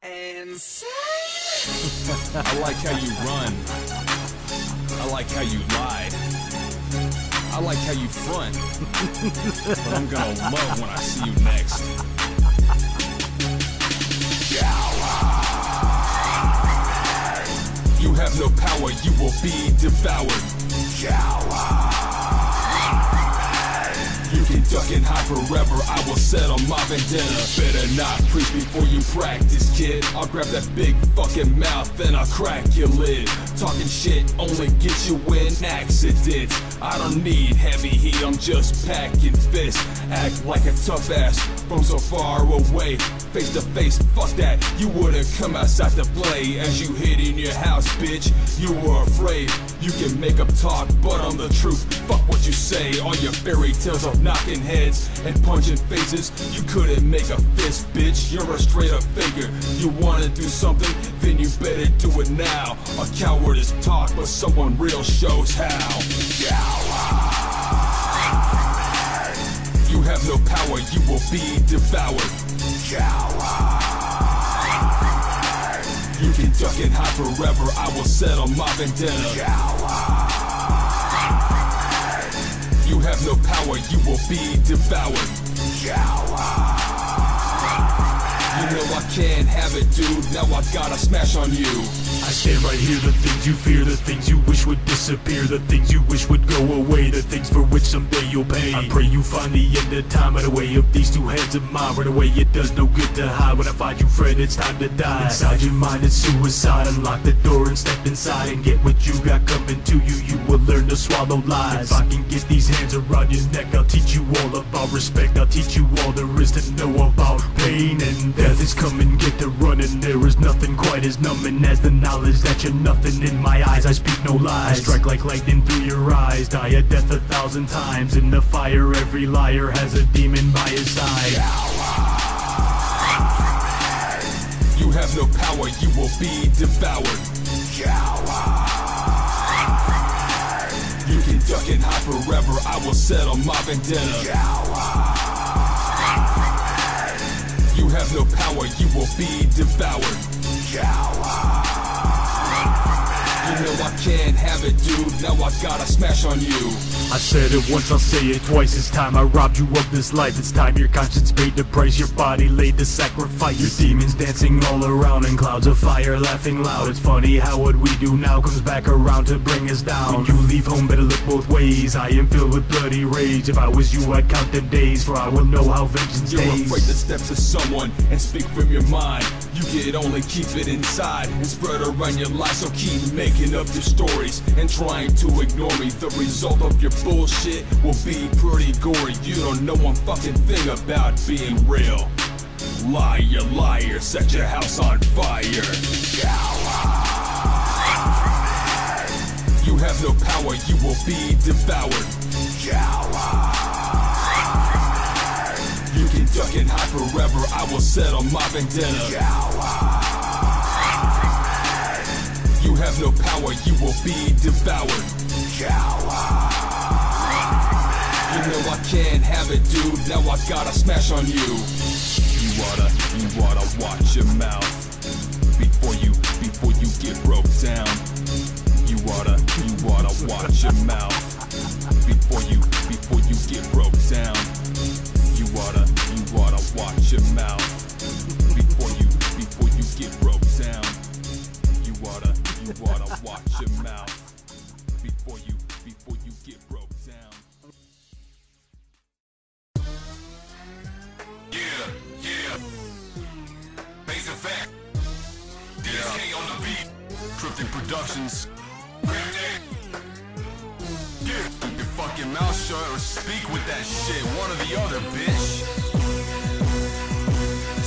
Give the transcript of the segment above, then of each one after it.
And say I like how you run. I like how you lie. I like how you front. But I'm gonna love when I see you next. You have no power, you will be devoured. You can duck and hide forever, I will settle my vendetta. Better not preach before you practice, kid. I'll grab that big fucking mouth and I'll crack your lid. Talking shit only gets you in accidents. I don't need heavy heat, I'm just packing fists. Act like a tough ass from so far away. Face to face, fuck that, you wouldn't come outside to play. As you hid in your house, bitch, you were afraid. You can make up talk, but I'm the truth. Fuck what you say, all your fairy tales of knocking heads and punching faces. You couldn't make a fist, bitch, you're a straight up faker. You wanna do something, then you better do it now. A coward is talk, but someone real shows how. You have no power, you will be devoured. You can duck and hide forever, I will settle my vendetta. You have no power, you will be devoured. You know I can't have it, dude, now I gotta smash on you. I stand right here, the things you fear, the things you wish would disappear, the things you wish would go away, the things for which someday you'll pay. I pray you find the end of time out of the way of these two hands of mine. Right away, it does no good to hide. When I find you, friend, it's time to die. Inside your mind, it's suicide. Unlock the door and step inside and get what you got coming to you. You will learn to swallow lies. If I can get these hands around your neck, I'll teach you all about respect. I'll teach you all there is to know about pain and death. Is coming, get to running. There is nothing quite as numbing as the knowledge that you're nothing. In my eyes, I speak no lies. I strike like lightning through your eyes. Die a death 1,000 times. In the fire, every liar has a demon by his side. You have no power, you will be devoured. You can duck and hide forever, I will settle my vendetta. You have no power, you will be devoured. You know I can't have it, dude, now I gotta smash on you. I said it once, I'll say it twice. It's time I robbed you of this life. It's time your conscience paid the price. Your body laid to sacrifice. Your demons dancing all around in clouds of fire, laughing loud. It's funny how what we do now comes back around to bring us down. When you leave home, better look both ways. I am filled with bloody rage. If I was you, I'd count them days, for I will know how vengeance You're stays. afraid to step to someone and speak from your mind. You can only keep it inside and spread around your life. So keep making up your stories and trying to ignore me. The result of your bullshit will be pretty gory. You don't know one fucking thing about being real. Liar, liar, set your house on fire. You have no power, you will be devoured. You can duck and hide forever, I will settle my vendetta. You have no power, you will be devoured. You know I can't have it, dude, now I gotta smash on you. You oughta watch your mouth before you get broke down. You oughta watch your mouth before you get broke down. You oughta watch your mouth before you get broke down. You oughta watch your mouth before you get broke down. Yeah. VECT. DSK on the beat. Cryptic Productions. Yeah. Keep your fucking mouth shut or speak with that shit. One or the other, bitch.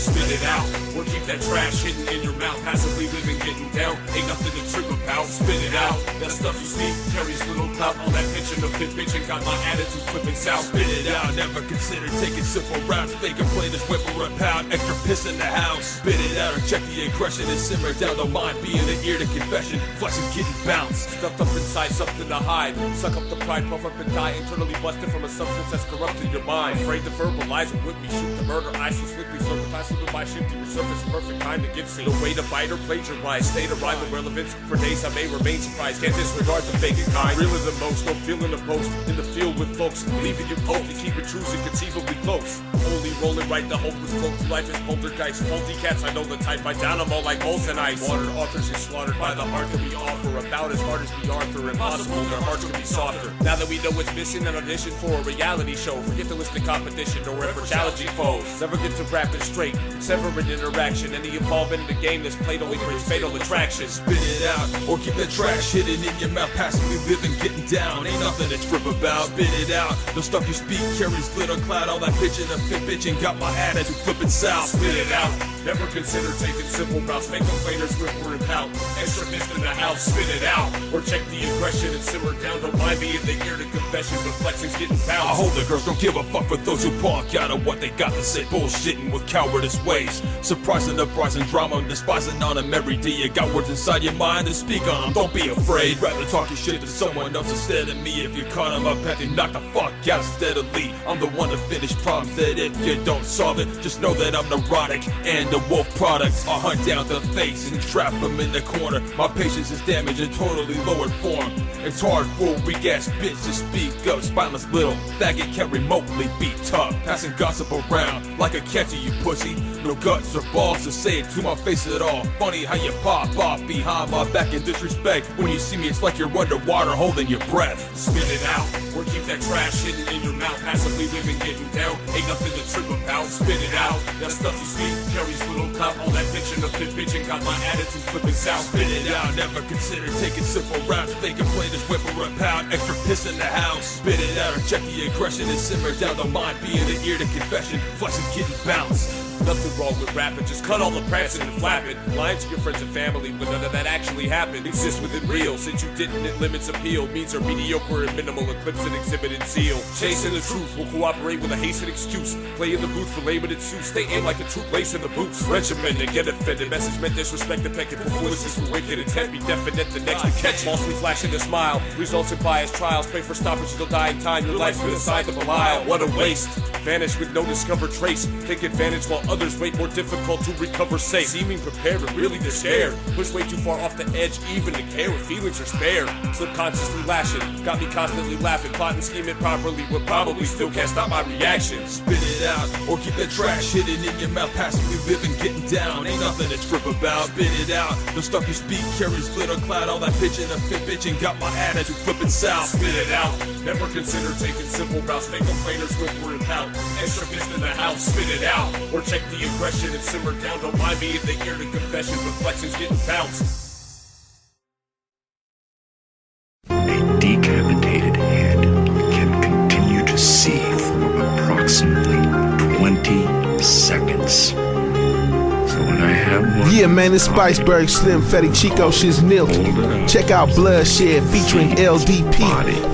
Spit it out, or keep that trash hidden in your mouth. Passively living, getting down, ain't nothing to trip about. Spit it out, that stuff you see carries little clout. All that pitching, the fit bitching, got my attitude flipping south. Spit it out, never consider taking simple routes. They can play this whip or a pound, extra piss in the house. Spit it out or check the aggression and simmer down. Don't mind being the ear to confession, flexing, getting bounced. Stuffed up inside, something to hide. Suck up the pride, puff up and die. Internally busted from a substance that's corrupted your mind. Afraid to verbalize it with me, shoot the murder. I so swiftly circumvise with my shifty resurface, perfect time to give scene. No way to bite or plagiarize, stay to rhyme with relevance. For days I may remain surprised, can't disregard the fake and kind. Realer than most, no feeling opposed, in the field with folks, leaving you poke and keep it true and conceivably close. Only rolling right, the hopeless flow through life is poltergeist. Faulty cats, I know the type, I down them all like molten ice. Watered authors get slaughtered by the heart that we offer, about as hard as the Arthur, impossible, their hearts can be softer. Now that we know what's missing, an audition for a reality show. Forget the list of competition, or ever challenging foes. Never get to rapping straight, severing interaction. Any involvement in the game that's played only brings fatal attraction. Spit it out, or keep that trash hidden in your mouth, passively living, getting down. Ain't nothing to trip about. Spit it out, the stuff you speak carries glitter cloud. All that bitchin' and fit bitchin' got my attitude flipping south. Spit it out, never consider taking simple routes. Make complainers whisper and pout. Extra fist in the house, spit it out, or check the aggression and simmer down. Don't mind me in the ear to confession, but flexing's getting bounced. I hold the girls, don't give a fuck for those who punk out of what they got to say. Bullshitting with cowardice ways, surprising, uprising drama, despising on them every day. You got words inside your mind to speak on them, don't be afraid. Rather talk your shit to someone else instead of me. If you're caught on my path, you knock the fuck out steadily. I'm the one to finish problems that if you don't solve it, just know that I'm neurotic and the wolf product. I'll hunt down the face and trap them in the corner. My patience is damaged and totally lowered form. It's hard for a weak ass bitch to speak up. Spineless little faggot can't remotely be tough. Passing gossip around like a catcher, you pussy. No guts or balls to say it to my face at all. Funny how you pop off behind my back in disrespect. When you see me, it's like you're underwater holding your breath. Spit it out, or keep that trash hidden in your mouth. Passively living, getting down, ain't nothing to trip about. Spit it out, that stuff you speak carries little clout. All that bitchin' up fit bitchin' got my attitude flipping south. Spit it out, never consider taking simple routes. Faking players whip or a pound, extra piss in the house. Spit it out or check the aggression and simmer down. The mind being the ear to confession, flexing getting bounced. Nothing wrong with rapping, just cut all the prancing and flapping. Lying to your friends and family when none of that actually happened. Exist within real, since you didn't, it limits appeal. Means are mediocre and minimal, eclipse and exhibited zeal. Chasing the truth, will cooperate with a hasted excuse. Play in the booth for limited suits, stay in like a troop lace in the boots. Regimented, get offended, message meant disrespect, impeccable foolishness for wicked intent. Be definite, the next to catch. Falsely flashing a smile, results in biased trials. Pray for stoppage, you'll die in time. Your life's been assigned to Belial. What a waste, vanish with no discovered trace. Take advantage while others wait, more difficult to recover safe. Seeming prepared but really just scared. Push way too far off the edge even to care if feelings are spared. Subconsciously lashing, got me constantly laughing. Plotting, scheming properly, but probably still can't stop my reaction. Spit it out, or keep that trash hidden in your mouth. Passively living, getting down, ain't nothing to trip about. Spit it out, the stuff you speak carries glitter cloud. All that bitchin' and fit bitchin' got my attitude flipping south. Spit it out, never consider taking simple routes. Fake complainers whisper and pout. Extra fist in the house, spit it out, or check the aggression and simmer down. Don't mind me in the ear to confession, but flexing's getting bounced. A decapitated head can continue to see for approximately 20 seconds. So when I have one... Yeah, man, it's Spiceberg, Slim, Fetty, Chico, Shiznilton. Check out Bloodshed featuring LDP,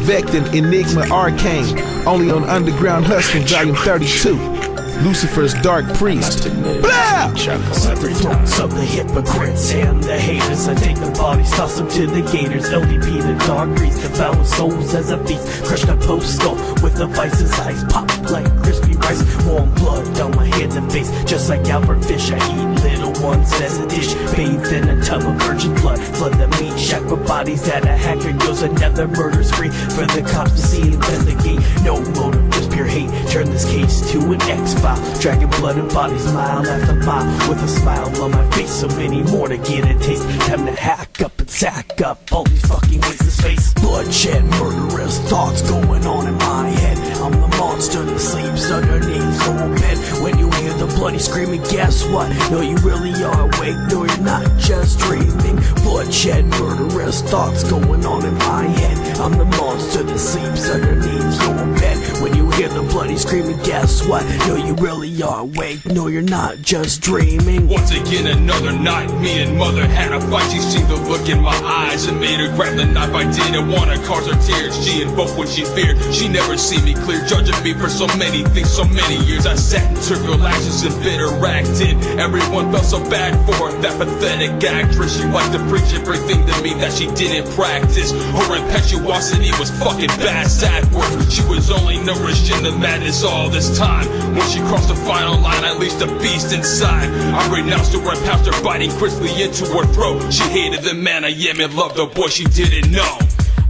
VECT and eNiGMa aRCaNe, only on Underground Hustling, Volume 32. Lucifer's Dark Priest. Blah! Set the throats of the hypocrites and the haters. I take the bodies, toss them to the gators. LDP, the dark priest, devour souls as a feast. Crush the post skull with the vice's eyes. Pop like crispy rice. Warm blood down my hands and face. Just like Albert Fish, I eat little ones as a dish. Bathed in a tub of virgin blood. Flood the meat shack with bodies that a hacker goes. Another murder's free for the cops to see and investigate. No motive, just pure hate. Turn this case to an X-File. Dragging blood and bodies mile after mile. With a smile on my face, so many more to get a taste. Time to hack up and sack up all these fucking wasted space. Bloodshed, murderous thoughts going on in my head. I'm the monster that sleeps underneath your bed. When you hear the bloody screaming, guess what? No, you really are awake. No, you're not just dreaming. Bloodshed, murderous thoughts going on in my head. I'm the monster that sleeps underneath your bed. When you hear the bloody screaming, guess what? No, you really are awake. No, you're not just dreaming. Once again, another night, me and mother had a fight. She seemed to look in my eyes and made her grab the knife. I didn't want to cause her tears. She invoked what she feared. She never seen me clear, judging me for so many things, so many years. I sat and took her lashes and bitter acted. Everyone felt so bad for her, that pathetic actress. She liked to preach everything to me that she didn't practice. Her impetuosity was fucking bad, sad words. She was only nourished vision of madness all this time. When she crossed the final line, I unleashed a beast inside. I renounced her and pounced her, biting crisply into her throat. She hated the man I am and loved the boy she didn't know.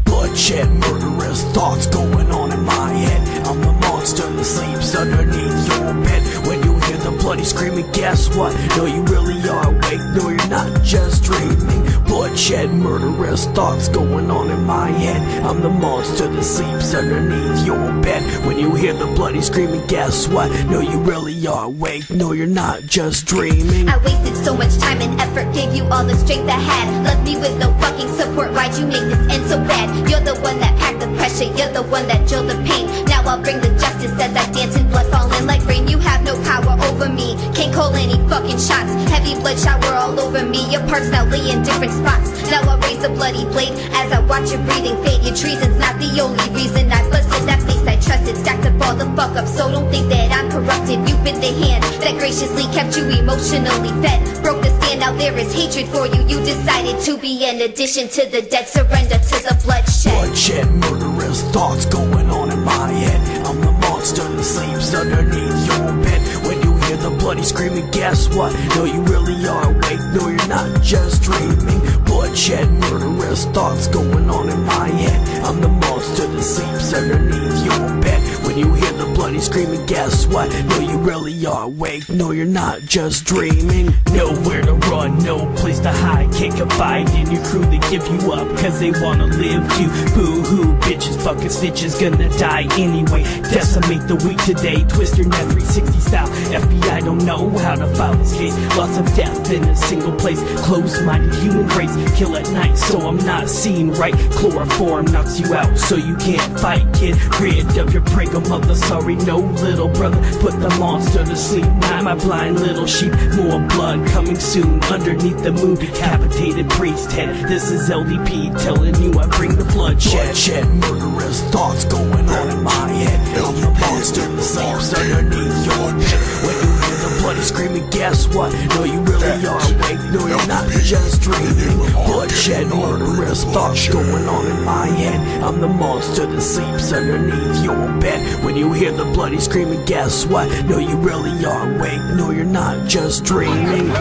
Bloodshed, murderous thoughts going on in my head. I'm the monster that sleeps underneath your bed. When you hear the bloody screaming, guess what? No, you really are awake. No, you're not just dreaming. Bloodshed, murderous thoughts going on in my head. I'm the monster that sleeps underneath your bed. When you hear the bloody screaming, guess what? No, you really are awake. No, you're not just dreaming. I wasted so much time and effort, gave you all the strength I had. Left me with no fucking support. Why'd you make this end so bad? You're the one that packed the pressure, you're the one that drilled the pain. Now I'll bring the justice as I dance in blood falling like rain. You have no power over me, can't call any fucking shots. Heavy blood shower all over me, your parts now lay in different spots. Now I'll raise the bloody blade as I watch your breathing fade. Your treason's not the only reason I busted that face I trusted. Stacked up all the fuck up, so don't think that I'm corrupted. You've been the hand that graciously kept you emotionally fed. Broke the stand, now there is hatred for you. You decided to be an addition to the dead. Surrender to the bloodshed. Bloodshed, murderous thoughts going on in my head. I'm the monster that sleeps underneath your bed. When you hear the bloody screaming, guess what? No, you really are awake. No, you're not just dreaming. Bloodshed, murderous thoughts going on in my head. I'm the monster that sleeps underneath your bed. When you hear the bloody screaming, guess what? No, you really are awake. No, you're not just dreaming. Nowhere to run, no place to hide. Can't confide in your crew, they give you up cause they wanna live too. Boo-hoo, bitches, fucking snitches, gonna die anyway. Decimate the weak today, twist your net 360 style. FBI don't know how to file this case. Lots of death in a single place. Closed-minded human race, kill at night so I'm not seen right. Chloroform knocks you out so you can't fight, kid. Rid of your prego mother, sorry no little brother. Put the monster to sleep, not my blind little sheep. More blood coming soon underneath the moon. Decapitated priest head, this is LDP telling you I bring the bloodshed. Bloodshed, murderous thoughts going on in my head. I'm the monster that sleeps underneath your bed. When you hear the bloody screaming, guess what? No, you really are awake. No, you're not just dreaming. Bloodshed, murderous thoughts going on in my head. I'm the monster that sleeps underneath your bed. When you hear the bloody screaming, guess what? No, you really are awake. No, you're not just dreaming.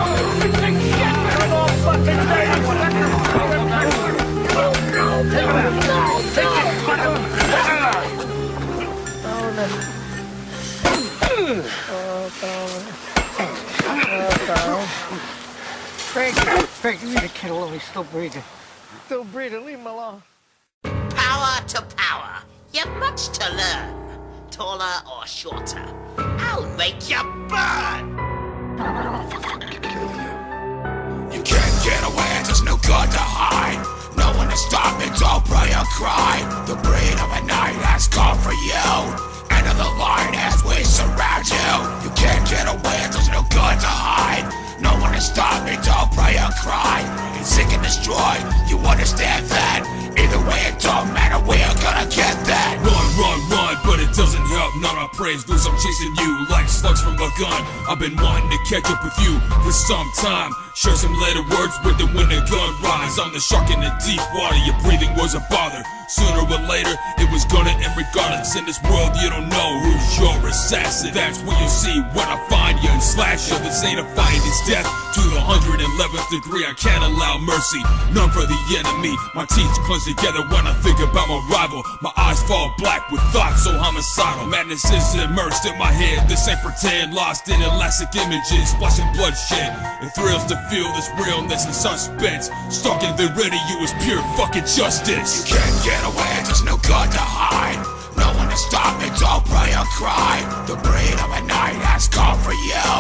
Frank, you need to kill him. He's still breathing. Still breathing. Leave him alone. Power to power. You've much to learn. Taller or shorter. I'll make you burn. You can't get away, there's no good to hide. No one to stop me, don't pray or cry. The breed of a night has come for you. End of the line as we surround you. You can't get away, there's no good to hide. No one to stop me, don't pray or cry. It's seek and destroy, you understand that? Either way, it don't matter, we're gonna get that. Run, but it doesn't help, none of praise, cause I'm chasing you like slugs from a gun. I've been wanting to catch up with you for some time. Share some later words with them when the gun rise. I'm the shark in the deep water, your breathing was a bother. Sooner or later, it was gonna end regardless. In this world, you don't know who's your assassin. That's what you'll see when I find you and slash you. This ain't a fight, it's death to the 111th degree. I can't allow mercy, none for the enemy. My teeth clench together when I think about my rival. My eyes fall black with thoughts so homicidal. Madness is immersed in my head. This ain't pretend, lost in elastic images, splashing bloodshed. It thrills to feel this realness and suspense. Stalking the ready, you is pure fucking justice. You can't get away, there's no good to hide. No one to stop me, don't pray or cry. The breed of a night has come for you.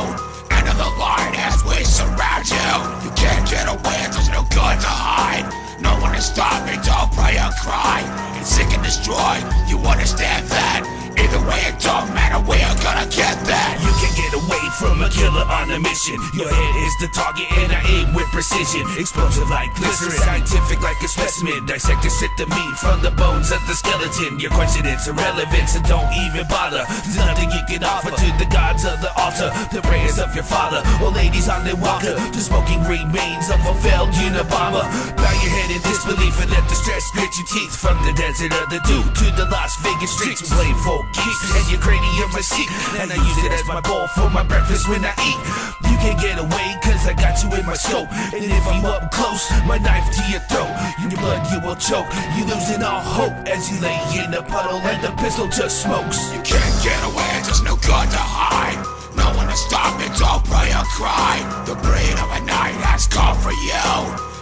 End of the line as we surround you. You can't get away, there's no good to hide. No one to stop me, don't pray or cry. It's seek and destroy, you understand that? Either way, it don't matter, we're gonna get that. You can get away from a killer on a mission. Your head is the target and I aim with precision. Explosive like glycerin, scientific like a specimen. Dissect and strip the meat from the bones of the skeleton. Your question is irrelevant, so don't even bother. There's nothing you can offer to the gods of the altar. The prayers of your father, or ladies on the walker. The smoking remains of a failed Unabomber. Bow your head in disbelief and let the stress grit your teeth. From the desert of the dew to the Las Vegas streets. Play for keeps and your cranium receipt. And I use it as my bowl for my breakfast when I eat. You can't get away cause I got you in my scope. And if you up close, my knife to your throat. In your blood you will choke. You losing all hope as you lay in a puddle and the pistol just smokes. You can't get away, there's no good to hide. No one to stop me, don't pray or cry. The breed of a night has come for you.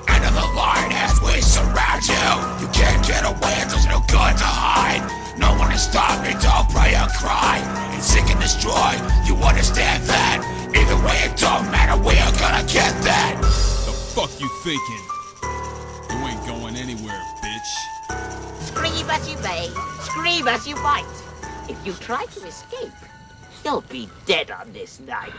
End of the line as we surround you. You can't get away, there's no good to hide. No one to stop me, don't pray or cry. And seek and destroy, you understand that. Either way it don't matter, we are gonna get that. The fuck you thinking? You ain't going anywhere, bitch. Scream as you may, scream as you might. If you try to escape, you'll be dead on this night.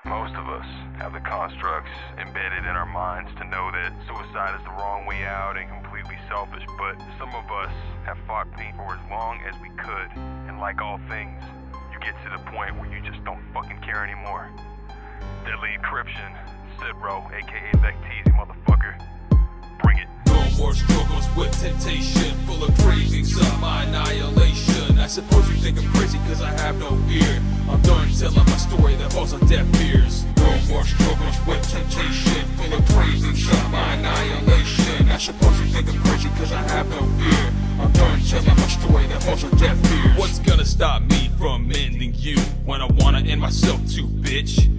Most of us have the constructs embedded in our minds to know that suicide is the wrong way out and completely selfish, but some of us have fought pain for as long as we could, and like all things, you get to the point where you just don't fucking care anymore. Deadly Encryption, Sid Bro, aka VECT, motherfucker. Bring it. No more struggles with temptation, full of cravings of my annihilation. I suppose you think I'm crazy cause I have no fear. I'm done telling my story that falls on deaf ears. No more struggles with temptation, full of cravings of my annihilation. I suppose you think I'm crazy cause I have no fear. I'm done telling my story that falls on deaf ears. What's gonna stop me from ending you when I wanna end myself too, bitch?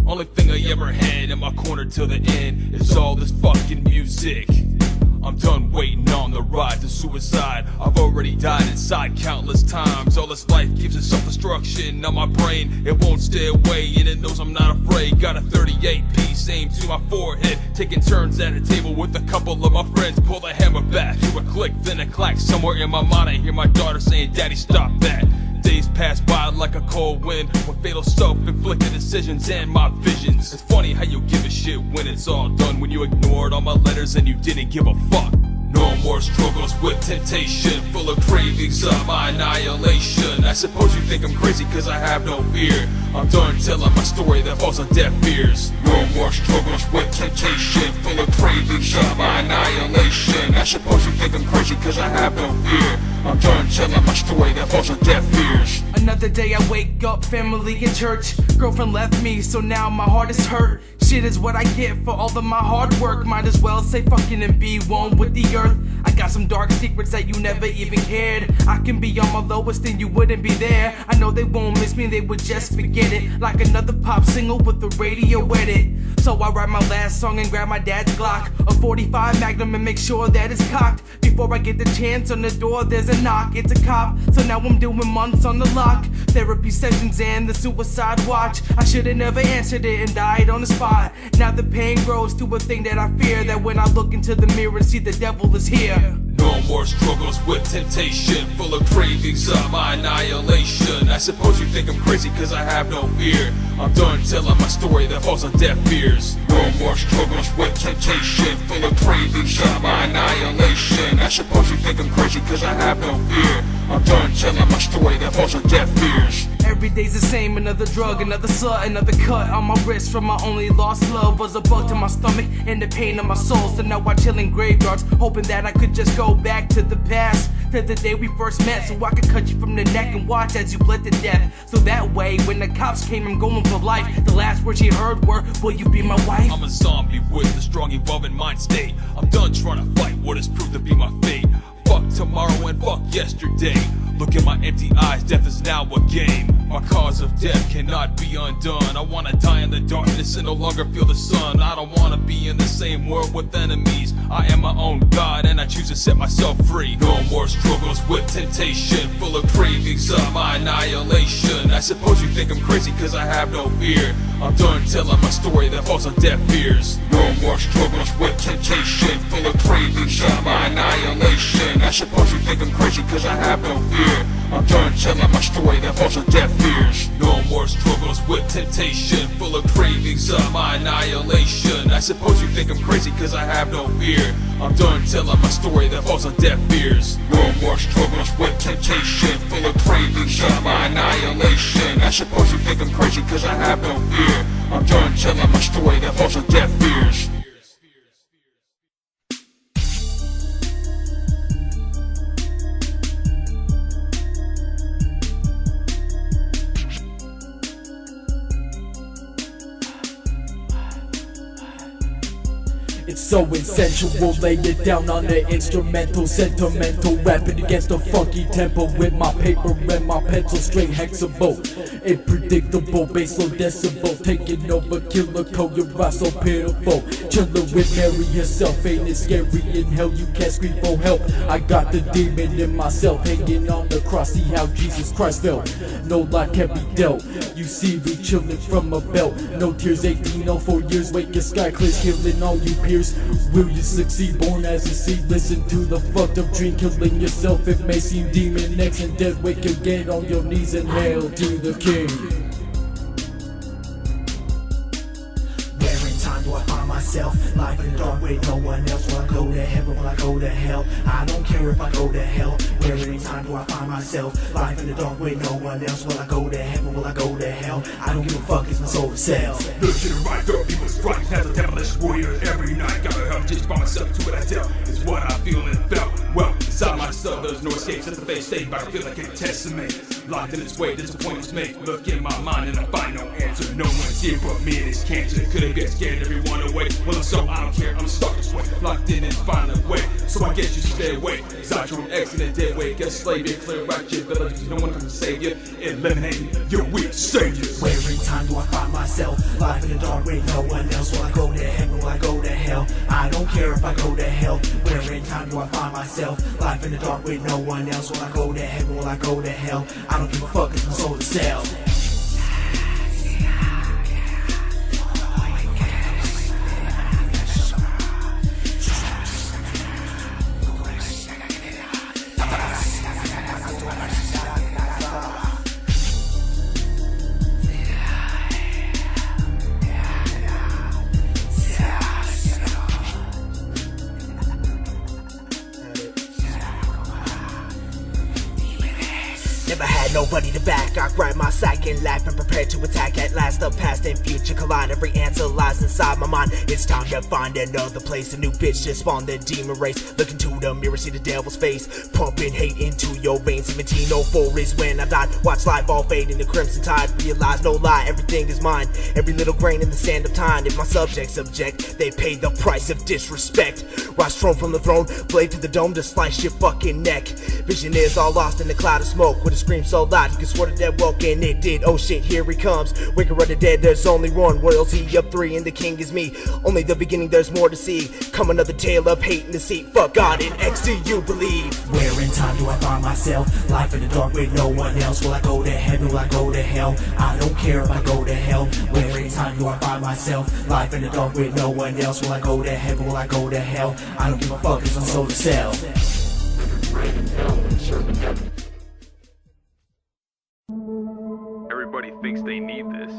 Only thing I ever had in my corner till the end is all this fucking music. I'm done waiting on the ride to suicide. I've already died inside countless times. All this life gives it self-destruction on my brain. It won't stay away and it knows I'm not afraid. Got a 38 piece aimed to my forehead. Taking turns at a table with a couple of my friends. Pull the hammer back to a click, then a clack. Somewhere in my mind I hear my daughter saying, "Daddy, stop that." Days pass by like a cold wind with fatal self-inflicted decisions and my visions. It's funny how you give a shit when it's all done. When you ignored all my letters and you didn't give a fuck. No more struggles with temptation, full of cravings of my annihilation. I suppose you think I'm crazy cause I have no fear. I'm done telling my story that falls on deaf ears. No more struggles with temptation, full of cravings of my annihilation. I suppose you think I'm crazy cause I have no fear. I'm done telling my story that falls on deaf ears. Another day I wake up, family in church. Girlfriend left me, so now my heart is hurt. Shit is what I get for all of my hard work. Might as well say fucking and be one with the earth. I got some dark secrets that you never even cared. I can be on my lowest and you wouldn't be there. I know they won't miss me, they would just forget it. Like another pop single with the radio edit. So I write my last song and grab my dad's Glock, a 45 Magnum, and make sure that it's cocked. Before I get the chance on the door, there's a knock, it's a cop. So now I'm doing months on the lock. Therapy sessions and the suicide watch. I should've never answered it and died on the spot. Now the pain grows to a thing that I fear. That when I look into the mirror and see the devil is here. No more struggles with temptation, full of cravings of my annihilation. I suppose you think I'm crazy cause I have no fear. I'm done telling my story that falls on deaf ears. No more struggles with temptation, full of cravings of my annihilation. I suppose you think I'm crazy cause I have no fear. I'm done telling my story that falls on deaf ears. Every day's the same, another drug, another slut, another cut on my wrist from my only lost love. Was a bug to my stomach and the pain of my soul. So now I chill in graveyards, hoping that I could just go back to the past, to the day we first met, so I could cut you from the neck and watch as you bled to death. So that way, when the cops came, I'm going for life. The last words you heard were, "Will you be my wife?" I'm a zombie with a strong evolving mind state. I'm done trying to fight what has proved to be my fate. Fuck tomorrow and fuck yesterday. Look in my empty eyes, death is now a game. My cause of death cannot be undone. I wanna die in the darkness and no longer feel the sun. I don't wanna be in the same world with enemies. I am my own God and I choose to set myself free. No more struggles with temptation, full of cravings of my annihilation. I suppose you think I'm crazy cause I have no fear. I'm done telling my story that falls on deaf ears. No more struggles with temptation, full of cravings of my annihilation. I suppose you think I'm crazy cause I have no fear. I'm done telling my story that falls on deaf ears. No more struggles with temptation, full of cravings of my annihilation. I suppose you think I'm crazy cause I have no fear. I'm done telling my story that falls on deaf ears. No more struggles with temptation, full of cravings of my annihilation. I suppose you think I'm crazy cause I have no fear. I'm done telling my story that falls on deaf ears. It's so insensual, lay it down on the instrumental, sentimental, rapping against the funky tempo with my paper and my pencil, straight hexable, unpredictable, bass low decibel, taking over Killa-Ko, your rap so pitiful, chillin' with Mary herself, ain't it scary in hell, you can't scream for help, I got the demon in myself, hanging on the cross, see how Jesus Christ felt, no lie can be dealt, you see me chillin' from a belt, no tears, 1804 years, wake your sky clear, killing all you peers. Will you succeed? Born as a seed, listen to the fucked up dream, killing yourself. It may seem demon next and death, wake again on your knees and hail to the king. Where in time do I find myself? Life in the dark with no one else. Will I go to heaven? Will I go to hell? I don't care if I go to hell. Where in time do I find myself? Life in the dark with no one else. Will I go to heaven? Will I go to hell? I don't give a fuck, it's my soul to sell. Look to the right, throw people's stripes. As a devilish warrior every night, gotta help just by myself to what I tell. It's what I feel and felt. Well, inside myself there's no escape since the face state, but I feel like it tests me. Locked in its way, disappointments make. Look in my mind and I find no answer. No one's here but me and this cancer. Couldn't get scared everyone away. Well, I'm so I don't care, I'm stuck this way. Locked in and find a way. So I guess you should stay away. Aside from X in a dead way, get slave you, clear out your village. No one can save you. Eliminating your weak saviors. Where in time do I find myself? Life in the dark with no one else. Will I go to heaven? Will I go to hell? I don't care if I go to hell. Where in time do I find myself? Life in the dark with no one else. Will I go to heaven? Will I go to hell? I don't give a fuck, it's my soul to sell. Never had nobody to back. I grab my sack and laugh and prepare to attack. At last the past and future collide. Every answer lies inside my mind. It's time to find another place. A new bitch just spawned the demon race. Look into the mirror, see the devil's face, pumping hate into your veins. 1704 is when I died. Watch life all fade in the crimson tide. Realize no lie, everything is mine. Every little grain in the sand of time. If my subjects object, they pay the price of disrespect. Rise from the throne, blade to the dome to slice your fucking neck. Vision is all lost in the cloud of smoke. With a scream so loud you can swear to dead woke, and it did. Oh shit, here he comes. Wicked of the dead, there's only one. Royalty up 3 and the king is me. Only the beginning, there's more to see. Come another tale of hate and deceit. Fuck God and X, do you believe? Where in time do I find myself? Life in the dark with no one else. Will I go to heaven? Will I go to hell? I don't care if I go to hell. Where in time do I find myself? Life in the dark with no one else. Will I go to heaven? Will I go to hell? I don't give a fuck, it's my soul to sell. Everybody thinks they need this,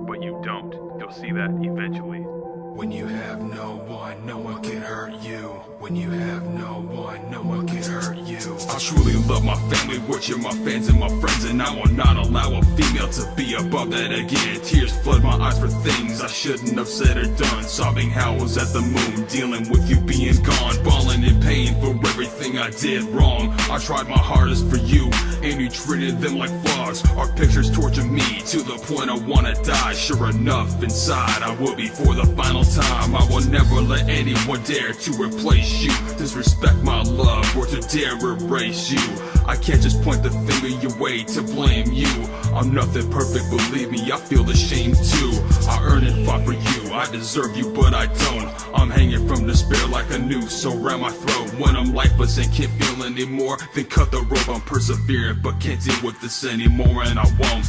but you don't. You'll see that eventually. When you have no one can hurt you. When you have no one can hurt you. I truly love my family, which are my fans and my friends, and I will not allow a female to be above that again. Tears flood my eyes for things I shouldn't have said or done. Sobbing howls at the moon, dealing with you being gone. Bawling in pain for everything I did wrong. I tried my hardest for you, and you treated them like flaws. Our pictures torture me to the point I wanna die. Sure enough, inside I will be for the final time. I will never let anyone dare to replace you, disrespect my love, or to dare erase you. I can't just point the finger your way to blame you. I'm nothing perfect, believe me, I feel ashamed too. I earned and fought for you, I deserve you, but I don't. I'm hanging from despair like a noose around my throat. When I'm lifeless and can't feel anymore, then cut the rope. I'm persevering, but can't deal with this anymore, and I won't.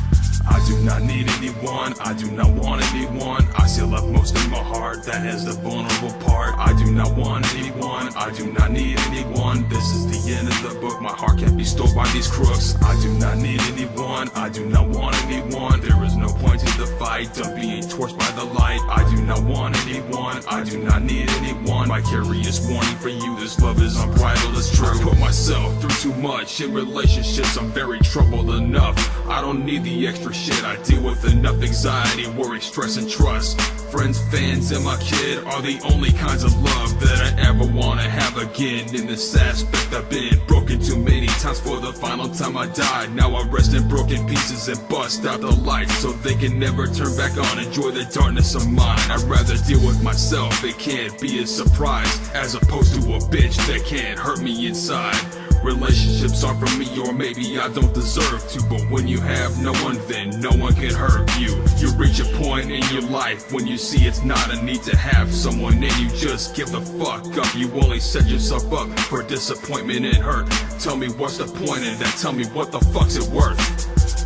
I do not need anyone, I do not want anyone. I still have most in my heart, that is the vulnerable part. I do not want anyone, I do not need anyone. This is the end of the book, my heart can't be stole by these crooks. I do not need anyone, I do not want anyone. There is no point in the fight, I'm being torched by the light. I do not want anyone, I do not need anyone. My curious warning for you, this love is unbridled, it's true. I put myself through too much in relationships, I'm very troubled enough. I don't need the extra shit, I deal with enough anxiety, worry, stress, and trust. Friends, fans, and my kid are the only kinds of love that I ever wanna have again. In this aspect, I've been broken too many times for the final time I died. Now I rest in broken pieces and bust out the light so they can never turn back on. Enjoy the darkness of mine. I'd rather deal with myself, it can't be a surprise, as opposed to a bitch that can't hurt me inside. Relationships are for me, or maybe I don't deserve to, but when you have no one, then no one can hurt you. You reach a point in your life when you see it's not a need to have someone, and you just give the fuck up. You only set yourself up for disappointment and hurt. Tell me what's the point in that, tell me what the fuck's it worth.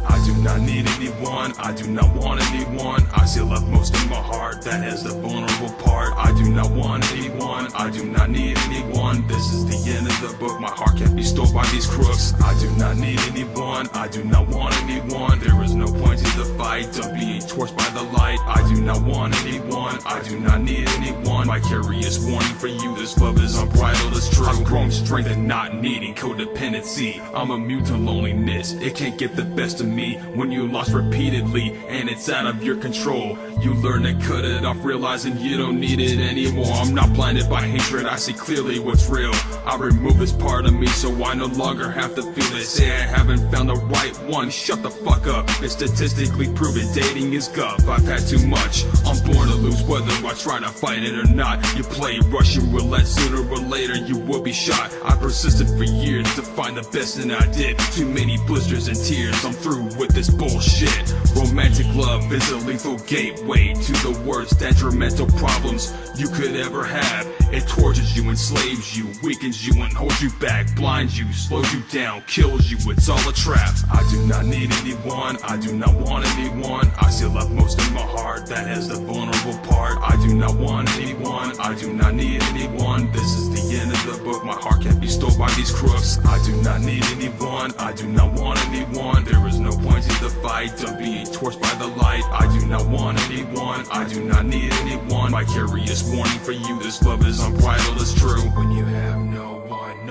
I do not need anyone, I do not want anyone. I still have most in my heart, that is the vulnerable part. I do not want anyone, I do not need anyone. This is the end of the book, my heart can't be stole by these crooks. I do not need anyone, I do not want anyone. There is no point in the fight, I'm being torched by the light. I do not want anyone, I do not need anyone. My curious warning for you, this love is unbridled, it's true. I've grown strength and not needing codependency. I'm immune to loneliness, it can't get the best of me when you lost repeatedly and it's out of your control. You learn to cut it off, realizing you don't need it anymore. I'm not blinded by hatred, I see clearly what's real. I remove this part of me so I no longer have to feel it. Say I haven't found the right one, shut the fuck up. It's statistically proven dating is guff. I've had too much, I'm born to lose whether I try to fight it or not. You play Russian roulette, sooner or later you will be shot. I persisted for years to find the best and I did. Too many blisters and tears, I'm through with this bullshit. Romantic love is a lethal gateway to the worst detrimental problems you could ever have. It tortures you, enslaves you, weakens you and holds you back, blinds you, slows you down, kills you, it's all a trap. I do not need anyone, I do not want anyone. I still have most in my heart, that is the vulnerable part. I do not want anyone, I do not need anyone. This is the end of the book, my heart can't be stole by these crooks. I do not need anyone, I do not want anyone. There is no point in the fight, I'm being torched by the light. I do not want anyone, I do not need anyone. My curious warning for you, this love is unbridled, it's true. When you have no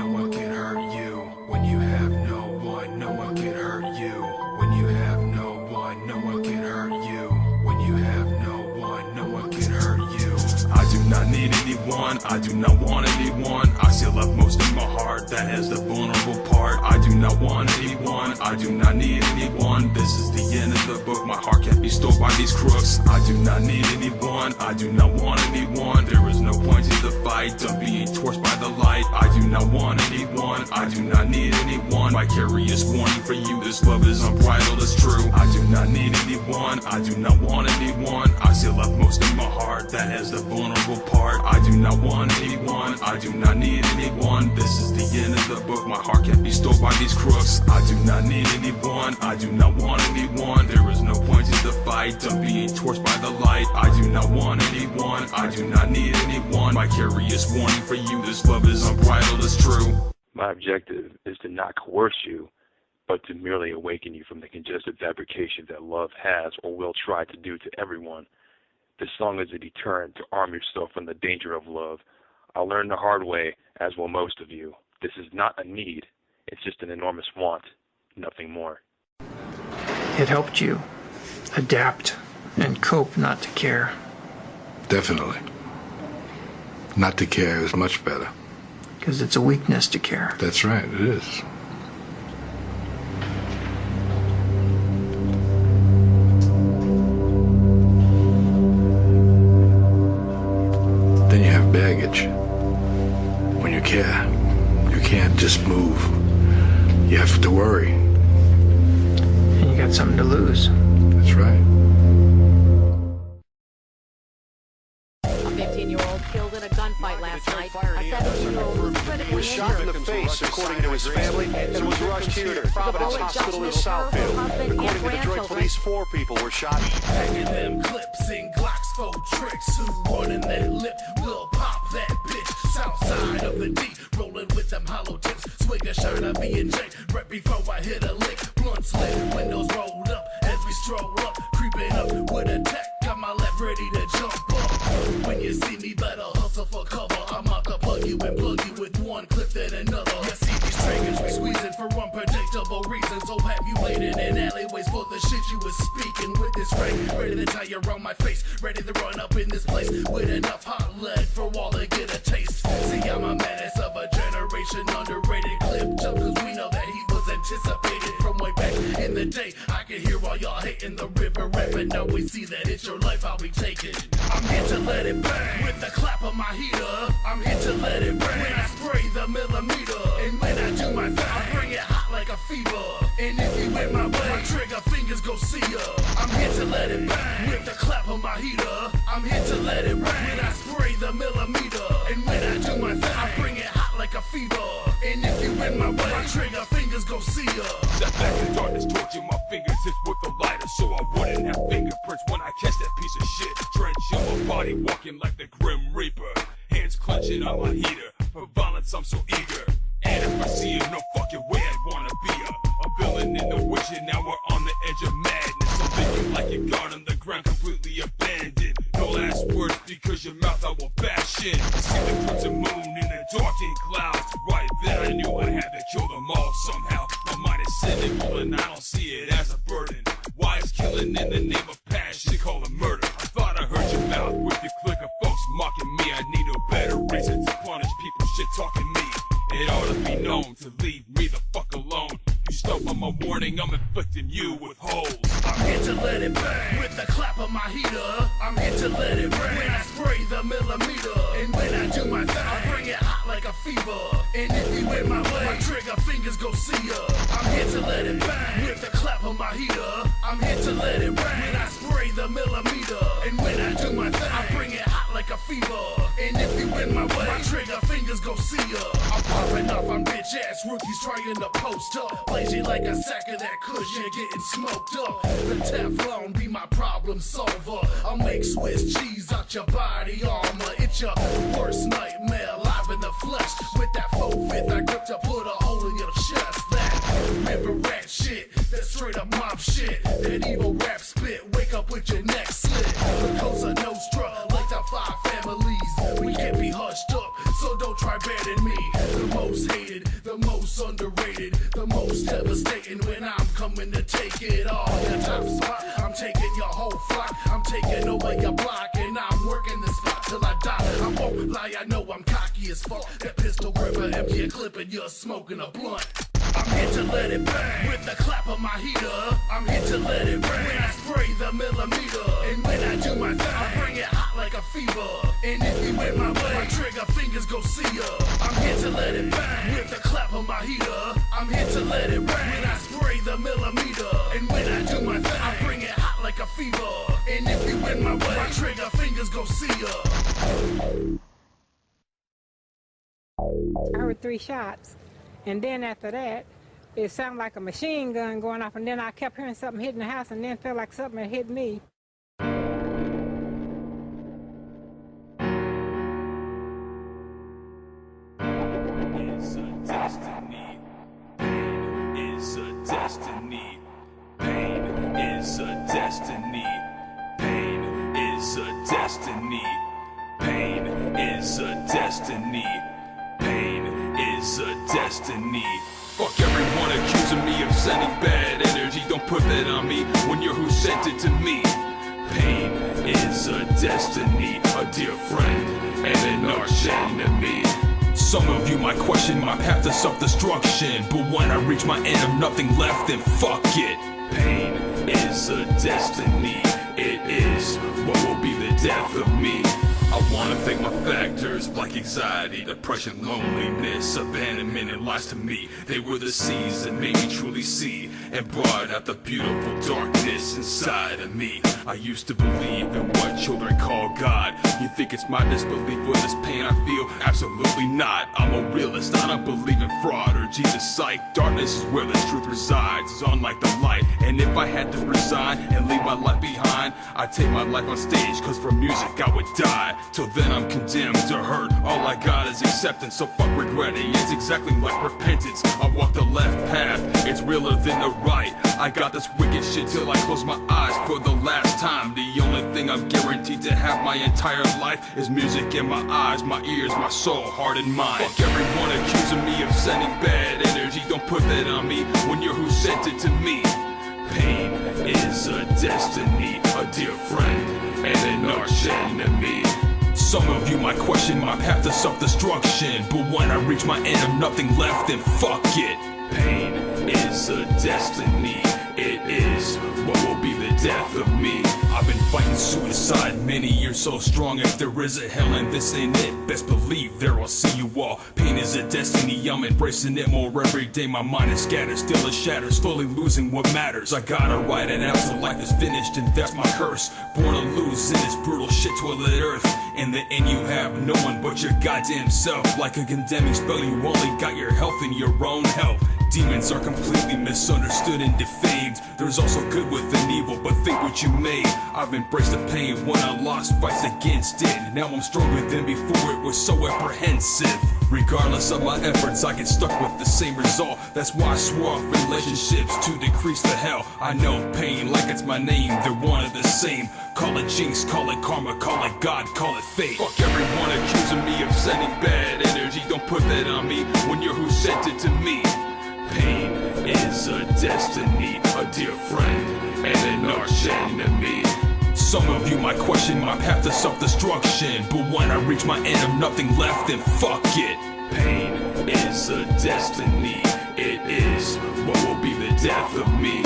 one can hurt you. When you have no one can hurt you. When you have no one can hurt you. When you have no one can hurt you. I do not need anyone, I do not want anyone. I still have most in my heart, that is the vulnerable part. I do not want anyone, I do not need anyone. This is the end of the book, my heart can't be stole by these crooks. I do not need anyone, I do not want anyone. There is no point in the fight, I'm being torched by the light. I do not want anyone, I do not need anyone. My curious warning for you, this love is unbridled, it's true. I do not need anyone, I do not want anyone. I still have most in my heart, that is the vulnerable part. I do not want anyone, I do not need anyone. This is the end of the book, my heart can't be stole by these crooks. I do not need anyone, I do not want anyone. There is no point in the fight, I'm being torched by the light. I do not want anyone, I do not need anyone. My curious warning for you, this love is unbridled, it's true. My objective is to not coerce you, but to merely awaken you from the congested fabrication that love has or will try to do to everyone. This song is a deterrent to arm yourself from the danger of love. I learned the hard way, as will most of you. This is not a need, it's just an enormous want, nothing more. It helped you adapt and cope not to care. Definitely. Not to care is much better. Because it's a weakness to care. That's right, it is. Then you have baggage. When you care, you can't just move. You have to worry. And you got something to lose. That's right. 15-year-old killed in a gunfight last night. A 17-year-old was critically was shot in the face, according to his family, and was rushed here to Providence Hospital in Southfield. According to Detroit police, 4 people were shot. Packing them clips and Glocks for tricks. Who running that lip? We'll pop that bitch. South side of the D, rolling with them hollow tips. Swig a shot of V&J right before I hit a lick. Blunt slit, windows rolled up as we stroll up. Creeping up with a tech, got my left ready to jump up. When you see me, better hustle for cover. I'm out to plug you and plug you with one clip than another. You see these triggers, we squeezing for unpredictable reasons. So have you waiting in alleyways for the shit you was speaking with this ring? Ready to tie you around my face, ready to run up in this place with enough hot lead for all to get a taste. See, I'm a menace of a generation, underrated clip jump, cause we know that he was anticipated from way back in the day. I can hear all y'all hating the river rapping. Now we see that it's your life I'll be taking. I'm here to let it bang with the clap of my heater. I'm here to let it rain when I spray the millimeter. And when I do my thing, I bring it hot like a fever. And if you in my way, my trigger fingers go see ya. I'm here to let it bang with the clap of my heater. I'm here to let it rain when I spray the millimeter. And when I do my thing, I bring it hot like a fever. And if you in my way, my trigger fingers go see ya. Step back in darkness, torching my fingertips with the lighter, so I wouldn't have fingerprints when I catch that piece of shit. Trench on my body, walking like the Grim Reaper. Hands clenching on my heater. For violence, I'm so eager. And if I see him, no fucking way I'd wanna be a villain in the witch, and now we're on the edge of madness. So thinking like a guard on the ground, completely abandoned. No last words, because your mouth I will bash in. I see the crimson moon in the darkened clouds. Right then I knew I had to kill them all somehow. My mind is cynical and I don't see it as a burden. Why is killing in the name of passion called a murder? I thought I heard your mouth with your clique of folks mocking me. I need no better reason to punish people shit talking me. It ought to be known to leave me the fuck alone. You stump on my warning, I'm inflicting you with holes. I'm here to let it bang with the clap of my heater. I'm here to let it rain when I spray the millimeter. And when I do my thing, I bring it hot like a fever. And if you in my way, my trigger fingers go see ya. I'm here to let it bang with the clap of my heater. I'm here to let it rain when I spray the millimeter. And when I do my thing, I bring it hot like a fever. And if you in my way, my trigger fingers go see ya. I'm popping off on bitch ass rookies trying to post up. Blaze you like a sack of that kush, you're getting smoked up. The Teflon be my problem solver. I'll make Swiss cheese out your body armor. It's your worst nightmare, live in the flesh. With that 4/5 I grip to put a hole in your chest. That river rat shit, that straight up mob shit. That evil rap spit, wake up with your neck slit. The Cosa Nostra, like the 5 families. We can't be hushed up, so don't try banning me. The most hated, the most underrated, the most devastating when I'm coming to take it all. Your top spot, I'm taking your whole flock. I'm taking over your block and I'm working the spot till I die. I won't lie, I know I'm cocky as fuck. That pistol gripper, empty a clip and you're smoking a blunt. I'm here to let it bang with the clap of my heater. I'm here to let it rain when I spray the millimeter. And when I do my thing, I bring it hot like a fever. And if you in my way, my trigger fingers go see ya. I'm here to let it bang with the clap of my heater. I'm here to let it rain when I spray the millimeter. And when I do my thing, I bring it hot like a fever. And if you in my way, my trigger fingers go see ya. I heard 3 shots. And then after that, it sounded like a machine gun going off, and then I kept hearing something hitting the house, and then felt like something had hit me. It's a destiny. Pain is a destiny. Pain is a destiny. Pain is a destiny. Pain is a destiny. Pain is a destiny. Fuck everyone accusing me of sending bad energy. Don't put that on me when you're who sent it to me. Pain is a destiny, a dear friend, and an arch enemy. Some of you might question my path to self-destruction, but when I reach my end of nothing left, then fuck it. Pain is a destiny. It is what will be the death of me. I wanna thank my factors like anxiety, depression, loneliness, abandonment, and lies to me. They were the seeds that made me truly see and brought out the beautiful darkness inside of me. I used to believe in what children call God. You think it's my disbelief for this pain I feel? Absolutely not. I'm a realist, I don't believe in fraud or Jesus' psych. Darkness is where the truth resides, it's unlike the light. And if I had to resign and leave my life behind, I'd take my life on stage, cause for music I would die. Till then I'm condemned to hurt, all I got is acceptance. So fuck regretting, it's exactly like repentance. I walk the left path, it's realer than the right. I got this wicked shit till I close my eyes for the last time. The only thing I'm guaranteed to have my entire life is music in my eyes, my ears, my soul, heart and mind. Fuck everyone accusing me of sending bad energy, don't put that on me when you're who sent it to me. Pain is a destiny, a dear friend, and an arch enemy. Some of you might question my path to self-destruction, but when I reach my end of nothing left, then fuck it. Pain is a destiny, it is what will be the death of me. I've been fighting suicide many years so strong. If there is a hell and this ain't it, best believe there I'll see you all. Pain is a destiny, I'm embracing it more every day. My mind is scattered, still it shatters, slowly losing what matters. I gotta write it out till life is finished, and that's my curse. Born to lose in this brutal shit toilet earth. In the end you have no one but your goddamn self. Like a condemning spell, you only got your health and your own help. Demons are completely misunderstood and defamed. There's also good within evil, but think what you may. I've embraced the pain when I lost fights against it. Now I'm stronger than before, it was so apprehensive. Regardless of my efforts, I get stuck with the same result. That's why I swore off relationships to decrease the hell. I know pain like it's my name, they're one and the same. Call it jinx, call it karma, call it God, call it fate. Fuck everyone accusing me of sending bad energy, don't put that on me when you're who sent it to me. Pain is a destiny, a dear friend, and an arch enemy. Some of you might question my path to self-destruction, but when I reach my end of nothing left, then fuck it. Pain is a destiny, it is what will be the death of me.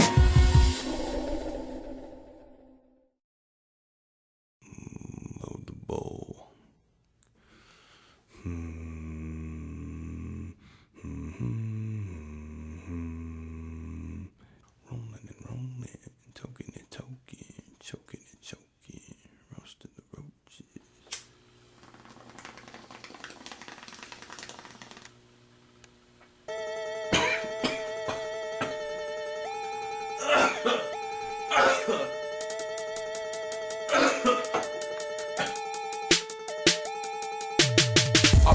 Load the bowl.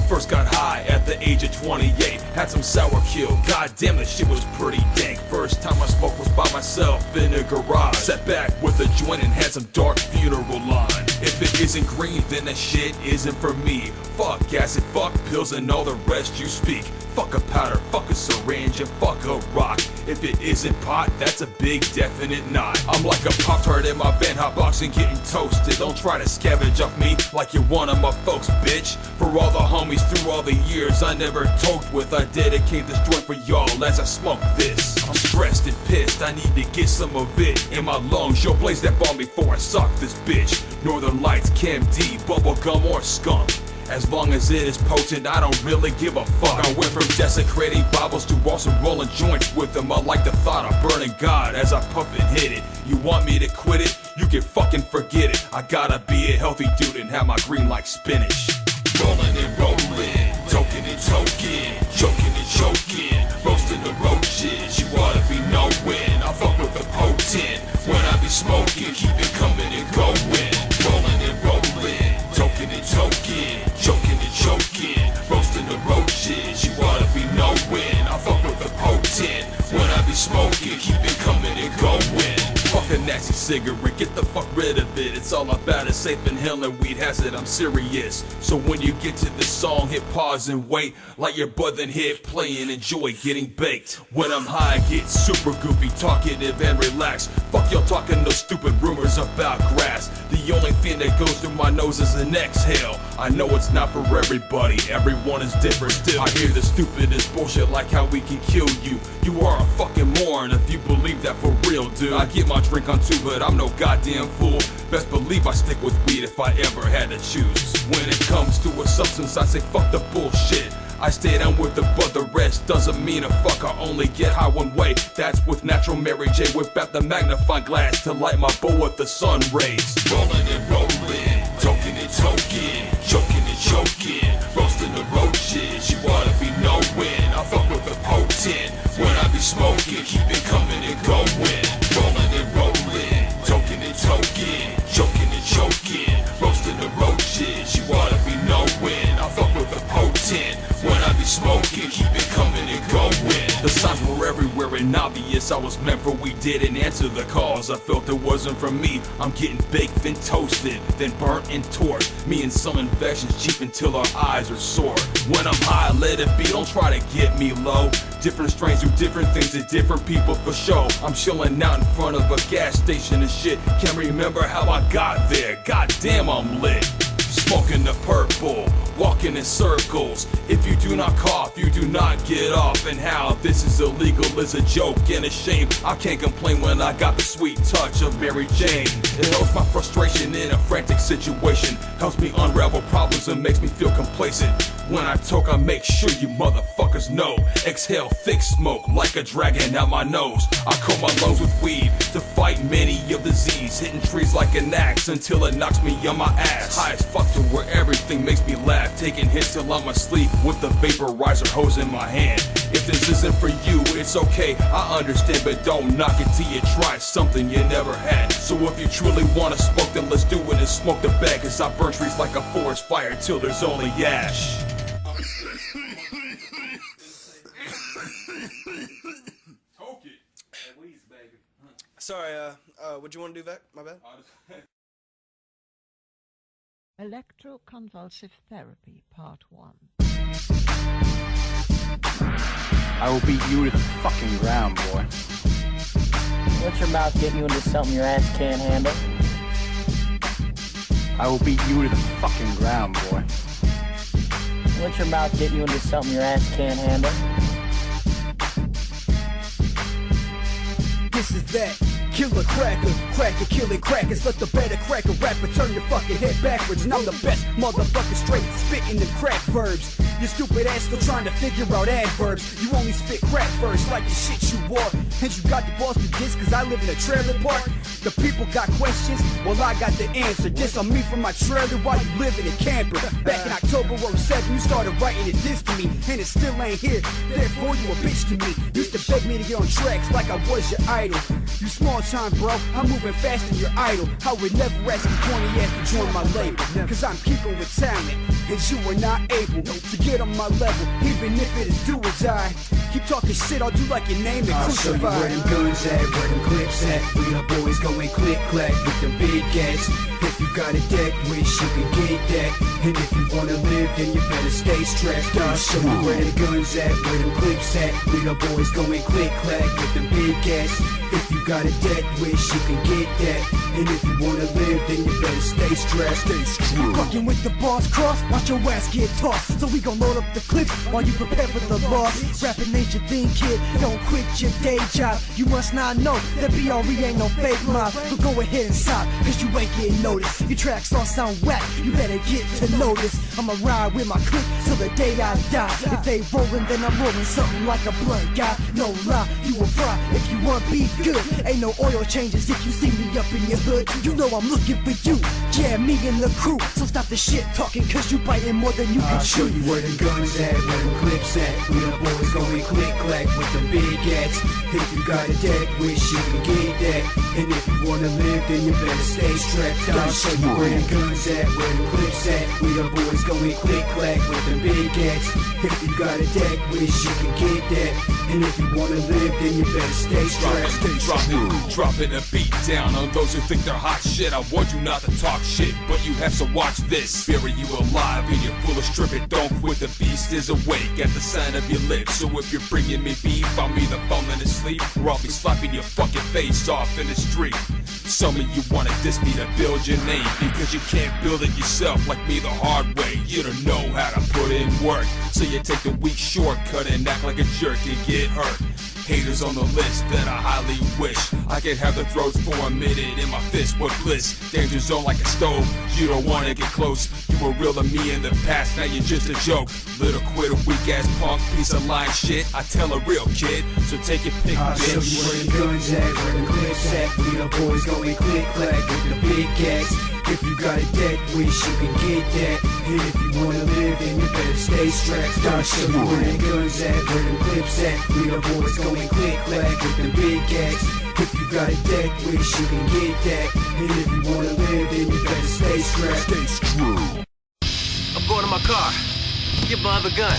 First got high at the age of 28, had some sour kill, god damn that shit was pretty dank. First time I smoked was by myself in a garage, sat back with a joint and had some dark funeral line. If it isn't green then that shit isn't for me. Fuck acid, fuck pills and all the rest you speak. Fuck a powder, fuck a syringe and fuck a rock. If it isn't pot, that's a big definite not. I'm like a Pop-Tart in my van, hotboxing getting toasted. Don't try to scavenge off me like you're one of my folks, bitch. For all the homies through all the years I never toked with, I dedicate this joint for y'all as I smoke this. I'm stressed and pissed, I need to get some of it in my lungs. Yo, blaze that bomb before I sock this bitch. Northern Lights, Chem D, bubblegum or skunk. As long as it is potent, I don't really give a fuck. I went from desecrating Bibles to also rolling joints with them. I like the thought of burning God as I puff and hit it. You want me to quit it? You can fucking forget it. I gotta be a healthy dude and have my green like spinach. Rolling and rolling, toking and toking, choking and choking, roasting the roaches. You ought to be knowing I fuck with the potent. When I be smoking, keep it coming and going. Rolling and rolling, toking and toking, choking and choking, roasting the roaches. You ought to be knowing I fuck with the potent. When I be smoking, keep it coming and going. Fuck a nasty cigarette, get the fuck rid of it. It's all about is safe inhaling weed has it, I'm serious. So when you get to this song, hit pause and wait. Like your bud then hit play and enjoy getting baked. When I'm high, I get super goofy, talkative and relaxed. Fuck y'all talking those stupid rumors about grass. The only thing that goes through my nose is an exhale. I know it's not for everybody, everyone is different still. I hear the stupidest bullshit like how we can kill you. You are a fucking moron if you believe that for real, dude. I get my drink on too, but I'm no goddamn fool. Best believe I stick with weed if I ever had to choose. When it comes to a substance, I say fuck the bullshit. I stay down with it, but the rest doesn't mean a fuck. I only get high one way. That's with natural Mary J. Whip out the magnifying glass to light my bowl with the sun rays. Rolling and rolling, toking and toking, choking and choking, roasting the roaches. You ought to be knowing I fuck with the potent when I be smoking, keep it coming and going. Rolling and rolling, toking and toking, choking and choking, roasting the roaches. You ought to be knowing I fuck with the potent when I be smoking, keep it coming and going. The signs were everywhere and obvious. I was meant for we didn't answer the calls. I felt it wasn't for me. I'm getting baked, then toasted, then burnt and torched. Me and some infections cheap until our eyes are sore. When I'm high, let it be, don't try to get me low. Different strains do different things to different people for show. I'm chilling out in front of a gas station and shit. Can't remember how I got there. Goddamn, I'm lit. Smoking the purple, walking in circles. If you do not cough, you do not get off. And how this is illegal is a joke and a shame. I can't complain when I got the sweet touch of Mary Jane. It helps my frustration in a frantic situation, helps me unravel problems and makes me feel complacent. When I talk, I make sure you motherfuckers know. Exhale thick smoke like a dragon out my nose. I coat my lungs with weed to fight many of the disease, hitting trees like an axe until it knocks me on my ass. High as fuck to where everything makes me laugh, taking hits till I'm asleep with the vaporizer hose in my hand. If this isn't for you, it's okay, I understand, but don't knock it till you try something you never had. So if you truly wanna smoke, then let's do it and smoke the bag, cause I burn trees like a forest fire till there's only ash. Sorry, what'd you want to do, VECT? My bad. Electroconvulsive Therapy, Part 1. I will beat you to the fucking ground, boy. Let your mouth get you into something your ass can't handle. I will beat you to the fucking ground, boy. Let your mouth get you into something your ass can't handle. This is that killer cracker killing crackers. Let the better cracker rapper turn your fucking head backwards. And I'm the best motherfucker straight spitting them crack verbs. Your stupid ass still trying to figure out adverbs. You only spit crack verse like the shit you wore. And you got the balls to diss cause I live in a trailer park. The people got questions, well I got the answer. Diss on me from my trailer while you live in a camper. Back in October 07 you started writing a diss to me, and it still ain't here, therefore you a bitch to me. Used to beg me to get on tracks like I was your idol. You small time bro, I'm moving fast and you're idle. I would never ask you corny ass to join my label, cause I'm keeping with talent, and you are not able to get on my level, even if it is do or die. Keep talking shit, I'll do like your name and crucify. I'll show you where them guns at, where them clips at. We the boys going click clack with them big cats. If you got a deck wish, you can get that. And if you wanna live, then you better stay strapped. I'll show you where the guns at, where them clips at. We the boys going click clack with them big cats. If you got a deck wish, you can get that. And if you wanna live, then you better stay strapped. Stay strapped. Fucking with the boss cross, watch your ass get tossed. So we gon' load up the clips while you prepare for the loss. Rapping ain't your thing, kid, don't quit your day job. You must not know that BRE ain't no fake mob. So go ahead and stop, cause you ain't getting noticed. Your tracks all sound whack, you better get to notice. I'ma ride with my clique till the day I die. If they rollin', then I'm rolling something like a blunt guy. No lie, you will fry if you want beef good. Ain't no oil changes if you see me up in your hood. You know I'm looking for you, yeah, me and the crew. So stop the shit talking, cause you biting more than you can chew. I'll show you where them guns at, where them clips at. We the boys going click clack with them big cats. If you got a deck wish, you can get that. And if you wanna live, then you better stay strapped. I'll show you where them guns at, where them clips at. We the boys going click clack with them big cats. If you got a deck wish, you can get that. And if you wanna live, then you better stay strapped. Dropping a beat down on those who think they're hot shit. I warned you not to talk shit, but you have to watch this. Bury you alive and you're full of strip it. Don't quit, the beast is awake at the sound of your lips. So if you're bringing me beef, I'll either falling asleep or I'll be slapping your fucking face off in the street. Some of you wanna diss me to build your name, because you can't build it yourself like me the hard way. You don't know how to put in work, so you take the weak shortcut and act like a jerk and get hurt. haters on the list that I highly wish I could have their throats for a minute in my fist with bliss. Danger zone like a stove, you don't wanna get close. You were real to me in the past, now you're just a joke. Little quitter, weak ass punk, piece of lying shit. I tell a real kid, so take your pick, I'll bitch. show you where the guns at, where the clips at. We the boys going click clack with the big cats. If you got a death wish, you can get that. And if you wanna live, then you better stay strapped. I'll show you where the guns at, where the clips at. We the boys going click clack with the big cats. If you got a death wish, you can get that. And if you wanna live, then you better stay strapped. Stay true. I'm going to my car. Get my other gun.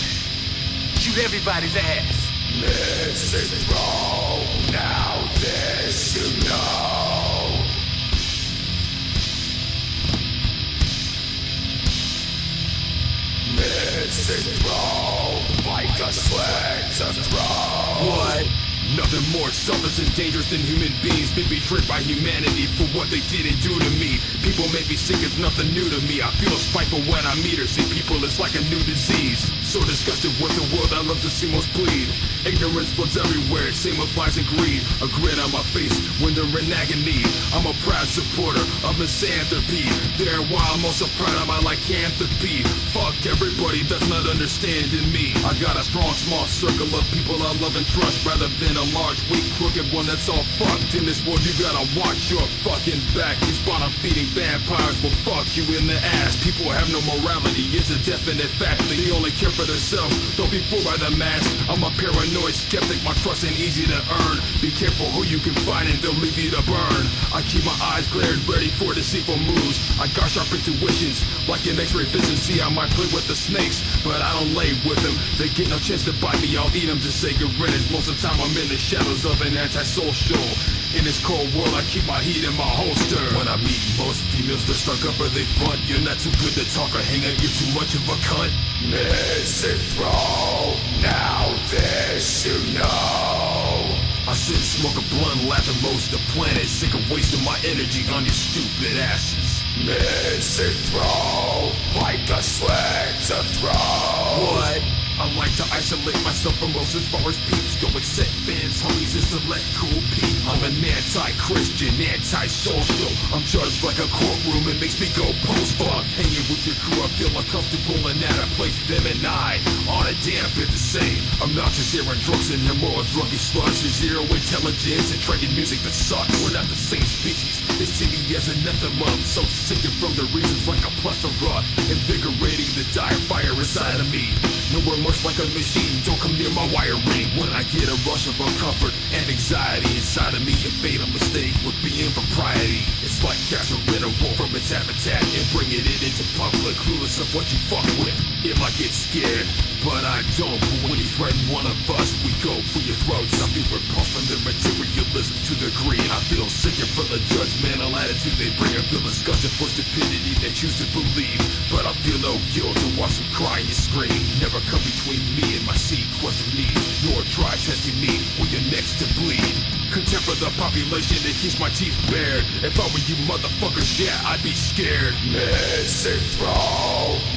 Shoot everybody's ass. Listen, bro, now this you know. Listen, bro, like a sling to throw. What? Nothing more selfish and dangerous than human beings been betrayed by humanity for what they didn't do to me. People make me sick, it's nothing new to me. I feel spiteful when I meet or see people, it's like a new disease. So disgusted with the world, I love to see most bleed. Ignorance floods everywhere, same applies to greed. A grin on my face when they're in agony. I'm a proud supporter of misanthropy. There while I'm also proud of my lycanthropy. Fuck everybody that's not understanding me. I got a strong, small circle of people I love and trust, rather than a large, weak, crooked one that's all fucked. In this world you gotta watch your fucking back. These bottom feeding vampires will fuck you in the ass. People have no morality, it's a definite fact. They only care for themselves, don't be fooled by the mask. I'm a paranoid skeptic, my trust ain't easy to earn. Be careful who you can find and they'll leave you to burn. I keep my eyes glared, ready for deceitful moves. I got sharp intuitions, like an x-ray vision. See, I might play with the snakes, but I don't lay with them. They get no chance to bite me, I'll eat them to say good riddance. Most of the time I'm in the shadows of an antisocial. In this cold world, I keep my heat in my holster. When I meet most females, they're stuck up or they front. You're not too good to talk or hang out, you're too much of a cunt. Listen, bro, now this you know. I sit and smoke a blunt, laughing most of the planet. Sick of wasting my energy on your stupid asses. Listen, bro, like a sling to throw. What? I like to isolate myself from most as far as peeps go, accept fans, homies, and select cool peeps. I'm an anti-Christian, anti-social. I'm judged like a courtroom, it makes me go post-fuck. Hanging with your crew, I feel uncomfortable and out of place. Them and I, on a damn bit the same. I'm not just hearing drugs and immoral druggy slugs. There's zero intelligence and trading music that sucks. We're not the same species, they see me as anathema. I'm so sick and from the reasons like a plethora, invigorating the dire fire inside of me. Nowhere much like a machine, don't come near my wiring. When I get a rush of uncomfort and anxiety inside of me, a fatal mistake would be impropriety. It's like capturing a wolf from its habitat and bringing it into public, clueless of what you fuck with. It might get scared, but I don't. But when you threaten one of us, we go for your throats. I feel repulsed from their materialism to the greed. I feel sicker from the judgmental attitude they bring. I feel disgusted for stupidity they choose to believe. But I feel no guilt to watch them cry and scream. Never come between me and my seed, question needs, nor try testing me when you're next to bleed. Contempt for the population that keeps my teeth bared. If I were you motherfuckers, yeah, I'd be scared. Listen, bro,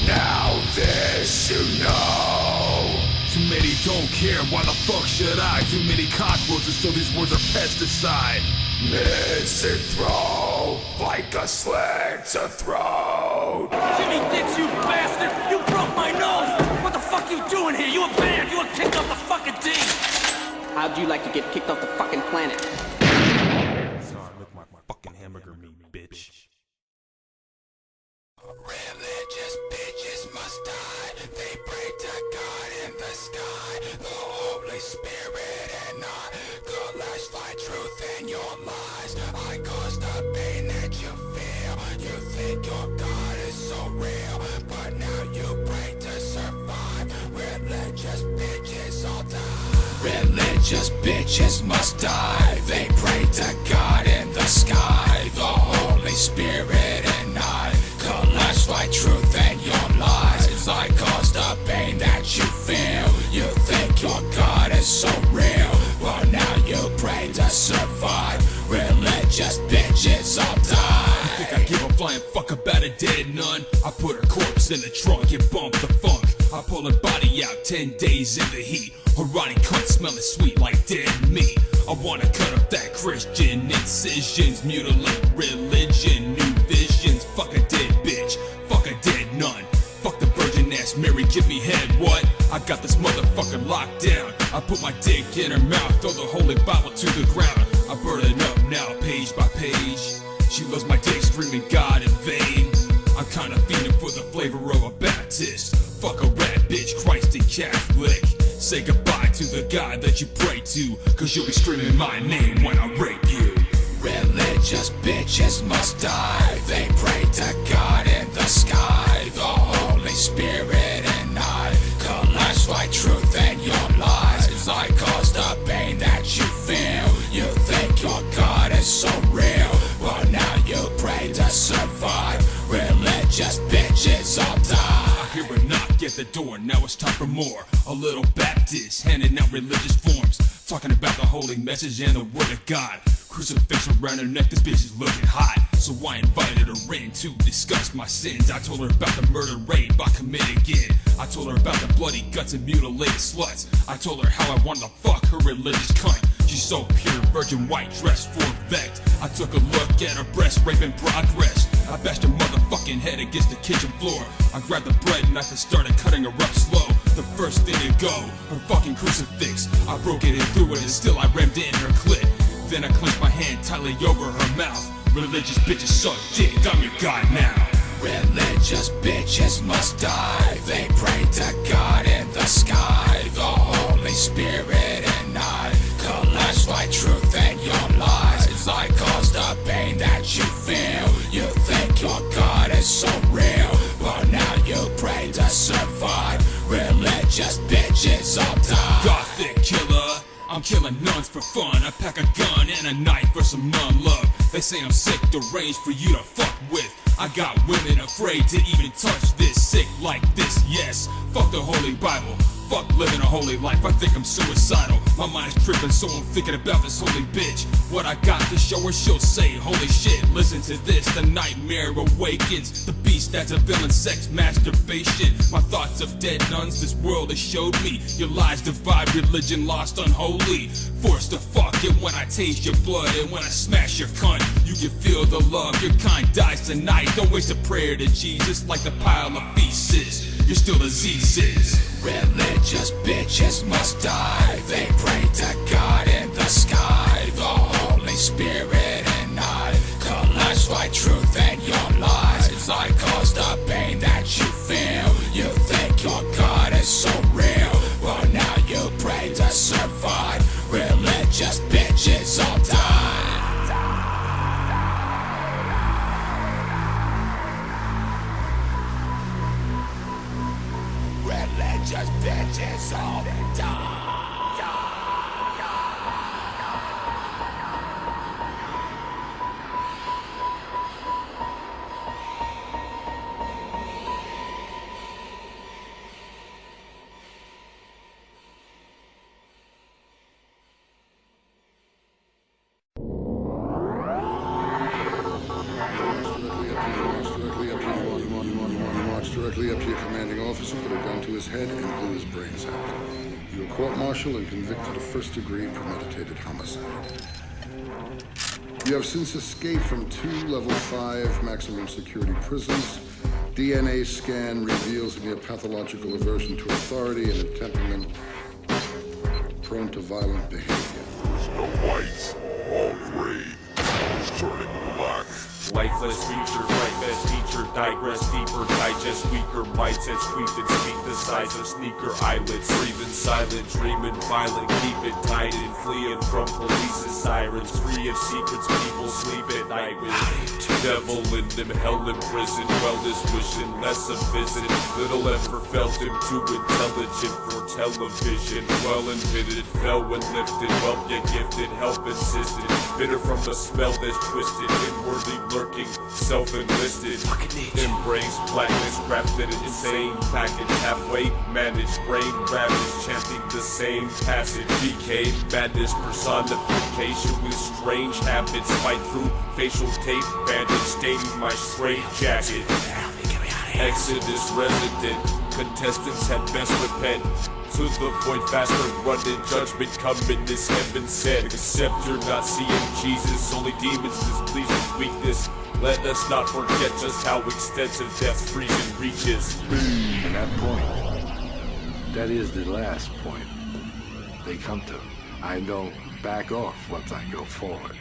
now this you know. Too many don't care, why the fuck should I? Too many cockroaches, so these words are pesticide. Listen, bro, like a sling to throw. Jimmy Dix, you bastard! You broke my nose! What the fuck you doing here? You were banned! You were kicked off the fucking team! How'd you like to get kicked off the fucking planet? Sorry, look my fucking hamburger meat, bitch. Religious bitches must die. They pray to God in the sky, the Holy Spirit, and I collage like truth in your lies. I cause the pain that you feel. You think your God is so real, but now you pray to survive. Religious bitches all die. Religious bitches must die. They pray to God in the sky, the Holy Spirit, and I collage like truth in your lies. I cause the pain that you feel. You think your God is so real, well now you pray to survive. Religious bitches all die. You think I give a flying fuck about a dead nun? I put her corpse in the trunk and bump the funk. I pull her body out 10 days in the heat. Her rotting cunt smelling sweet like dead meat. I wanna cut up that Christian incisions, mutilate religion, new visions. Fuck a dead bitch, fuck a dead nun. Fuck the virgin ass Mary, give me head, what? I got this motherfucker locked down. I put my dick in her mouth, throw the holy Bible to the ground. I burn it up now, page by page. She loves my dick, screaming God in vain. I'm kinda fiending for the flavor of a Baptist. Fuck a rat bitch, Christ and Catholic. Say goodbye to the God that you pray to, cause you'll be screaming my name when I rape you. Religious bitches must die. They pray to God in the sky, the Holy Spirit, and I collapse like truth in your lies. I cause the pain that you feel. You think your God is so real, well now you pray to survive. Religious bitches all die. I hear a knock at the door, now it's time for more. A little Baptist handing out religious forms, talking about the holy message and the word of God. Crucifix around her neck, this bitch is looking hot. So I invited her in to discuss my sins. I told her about the murder rape I committed again. I told her about the bloody guts and mutilated sluts. I told her how I wanted to fuck her religious cunt. She's so pure, virgin white, dressed for VECT. I took a look at her breast, rape in progress. I bashed her motherfucking head against the kitchen floor. I grabbed the bread knife and started cutting her up slow. The first thing to go, her fucking crucifix. I broke it and threw it and still I rammed it in her clit. Then I clenched my hand tightly over her mouth. Religious bitches suck dick, I'm your God now. Religious bitches must die. They pray to God in the sky, the Holy Spirit, and I collapse like truth in your lies. I cause the pain that you feel. You think your God is so real, but now you pray to survive. Religious bitches all die. Gothic killer, I'm killing nuns for fun. I pack a gun and a knife for some non-love. They say I'm sick, deranged for you to fuck with. I got women afraid to even touch this. Sick like this, yes. Fuck the Holy Bible. Fuck living a holy life, I think I'm suicidal. My mind's tripping, so I'm thinking about this holy bitch. What I got to show her, she'll say, holy shit, listen to this. The nightmare awakens, the beast that's a villain, sex, masturbation. My thoughts of dead nuns, this world has showed me. Your lies divide, religion lost, unholy. Forced to fuck it when I taste your blood, and when I smash your cunt, you can feel the love. Your kind dies tonight, don't waste a prayer to Jesus like the pile of feces. You're still diseases. Religious bitches must die. They pray to God in the sky, the Holy Spirit, and I collapse like truth in your lies. I cause the pain that you feel. You think your God is so real, well now you pray to survive. Religious bitches all die. Religious bitches all die. Directly up to your commanding officer, put a gun to his head, and blew his brains out. You were court-martialed and convicted of first-degree premeditated homicide. You have since escaped from 2 level 5 maximum security prisons. DNA scan reveals in your pathological aversion to authority and a temperament prone to violent behavior. There's no whites, all gray, it's turning black. Lifeless features, lifeless teacher, digress deeper, digest weaker, bites and squeeze and speak the size of sneaker eyelids, breathing silent, dreaming violent, keep it tight and fleeing from police's sirens, free of secrets, people sleep at night with devil in them, hell in prison, wellness wishing, less of visit, little ever felt him too intelligent for television, well invented, fell when lifted, well yet gifted, help insisted, bitter from the smell that's twisted, inwardly lurking, self-enlisted, embrace blackness, crafted an insane package, halfway managed, brain ravaged, chanting the same passage, became madness, personification with strange habits, fight through facial tape, bandage, staining my straight jacket. Exodus resident, contestants had best repent. To the void faster, running judgment coming as heaven said. Except you're not seeing Jesus, only demons displease with weakness. Let us not forget just how extensive death's freezing reaches. And that point, that is the last point they come to. I don't back off once I go forward.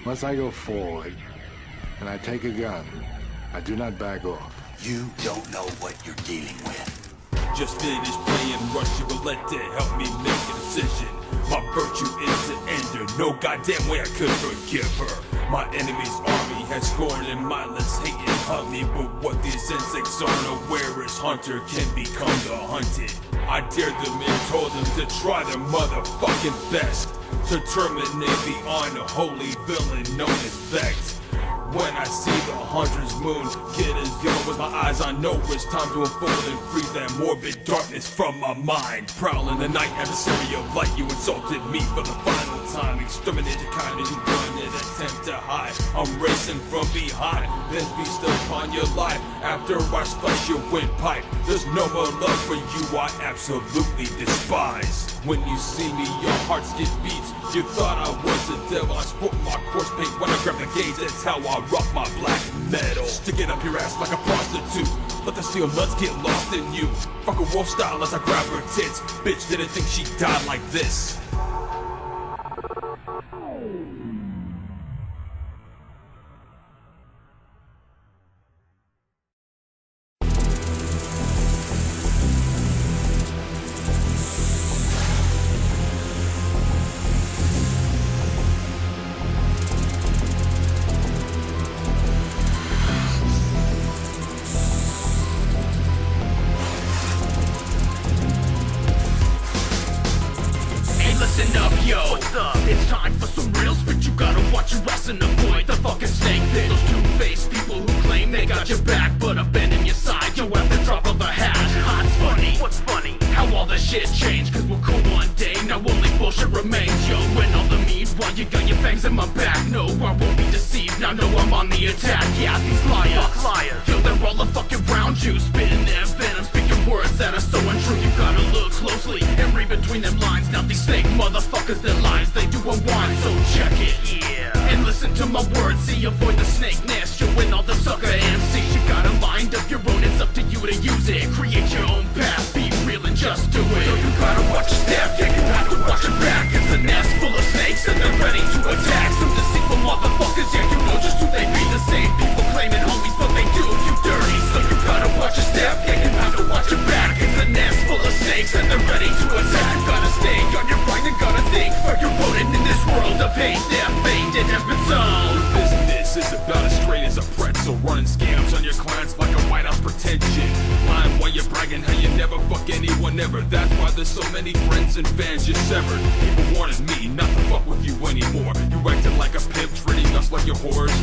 Once I go forward and I take a gun, I do not back off. You don't know what you're dealing with. Just finished playing Russian roulette to help me make a decision. My virtue is to end her. No goddamn way I could forgive her. My enemy's army has scorned and mindless hate and hunt me. But what these insects aren't aware is hunter can become the hunted. I dared them and told them to try their motherfucking best to terminate the unholy villain known as VECT. When I see the hunter's moon get as yellow as my eyes, I know it's time to unfold and free that morbid darkness from my mind. Prowling the night, adversary of light, you insulted me for the final time. Exterminate the kind that you run and attempt to hide. I'm racing from behind, then feast upon your life. After I slice your windpipe, there's no more love for you I absolutely despise. When you see me, your hearts get beats. You thought I was the devil, I sport my corpse paint when I grab the gauge, that's how I rock my black metal. Stick it up your ass like a prostitute. Let the steel nuts get lost in you. Fuck a wolf style as I grab her tits. Bitch didn't think she died like this. It's time for some real spit. You gotta watch your ass and avoid the fucking snake pit. Those two-faced people who claim they got your back but abandon your side. Yo, at the drop of a hat. It's funny. What's funny? How all the shit changed. Cause we're cool one day, now only bullshit remains. Yo, when all the meanwhile you got your fangs in my back. No, I won't be deceived. Now know I'm on the attack. Yeah, these liars. Fuck liars. Yo, they're all a fucking round you. Spitting their venom, speaking words that are so untrue. You gotta look closely and read between them lines. Now these snake motherfuckers, their lies they do unwind, so check it, yeah. And listen to my words, see, avoid the snake nest. You win all the sucker MCs. You got a mind of your own, it's up to you to use it. Create your own path, be real and just do it. So you gotta watch your step, yeah, you have to watch your back. It's a nest full of snakes and they're ready to attack. Some deceitful motherfuckers, yeah, you know just who they be. The same people claiming homies, but they do you dirty. So you gotta watch your step, yeah, you have to watch your back. It's a nest full of snakes and they're ready to attack. You gotta stay on your grind and gotta think for your opponent in this world of hate. Their fate, it has been sold. Business is about as straight as a pretzel. Running scams on your clients like a White House pretension. Lying while you're bragging how you never fuck anyone ever. That's why there's so many friends and fans you severed. People wanted me not to fuck with you anymore. You acted like a pimp, treating us like your whores.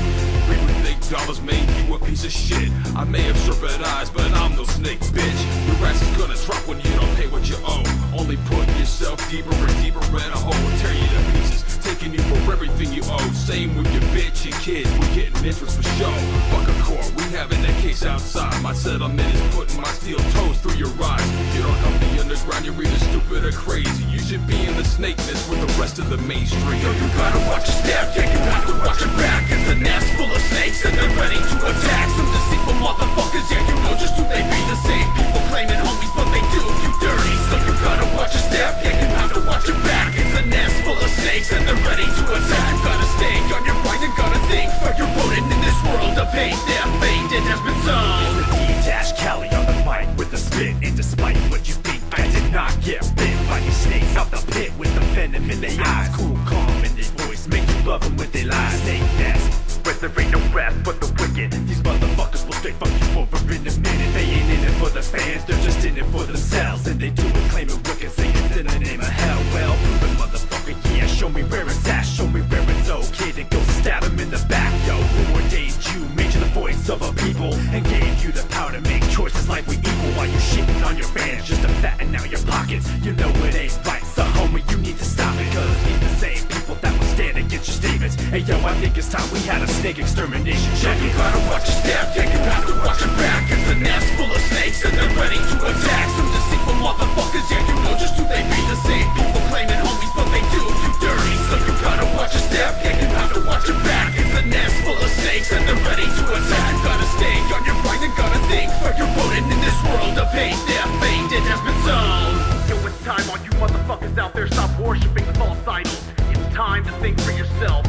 Free with big dollars made you a piece of shit. I may have serpent eyes, but I'm no snake, bitch. Your ass is gonna drop when you don't pay what you owe. Only putting yourself deeper and deeper in a hole. Tear you to pieces, taking you for everything you owe. Same with your bitch and kids, we're getting interest for show. Fuck a court, we having that case outside. My settlement is putting my steel toes through your eyes. You don't help the underground, you're either stupid or crazy. You should be in the snake nest with the rest of the mainstream. Yo, you gotta watch your step, yeah, you have to watch your back. It's a nest full of snakes and they're ready to attack. Some deceitful motherfuckers, yeah, you know just who they be. The same people claiming homies, but they do you dirty. So you gotta watch your step, yeah, you have to watch your back. It's a nest full of snakes and they're ready to attack. You gotta stay on your grind and gotta think for your opponent in this world of hate. Their fate, it has been sold. It's the D-Cali on the mic with the spit. And despite what you think, I did not get bit by these snakes out the pit with the venom in their eyes. Cool, calm in their voice, make you love them with their lies. Snake nest, but there ain't no rest but the wicked. These motherfuckers will straight fuck you over in a minute. They ain't in it for the fans, they're just in it for themselves. And they do it claiming wicked, saying it's in the name of hell. Well, proven motherfucker, yeah, show me where it's at, show me where it's okay to go stab him in the back. Yo, who ordained you, made you the voice of a people, and gave you the power to make choices like we equal. While you shitting on your fans just to fatten out your pockets. You know it ain't right, so homie, you need to stop it. Cause these the same people that will stand against get your statements. Hey yo, I think it's time we had a snake extermination. Check it, gotta watch your step, yeah, you have to watch your back. It's a nest full of snakes and they're ready to attack. Some deceitful motherfuckers, yeah, you know just who they be. The same people claiming homies, but they do you dirty. So you gotta watch your step, yeah, you have to watch your back. It's a nest full of snakes and they're ready to attack. You gotta stay on your grind and gotta think for your voting in this world of hate. Their fate, it has been sown. Yo, it's time, all you motherfuckers out there, stop worshipping false idols. It's time to think for yourself.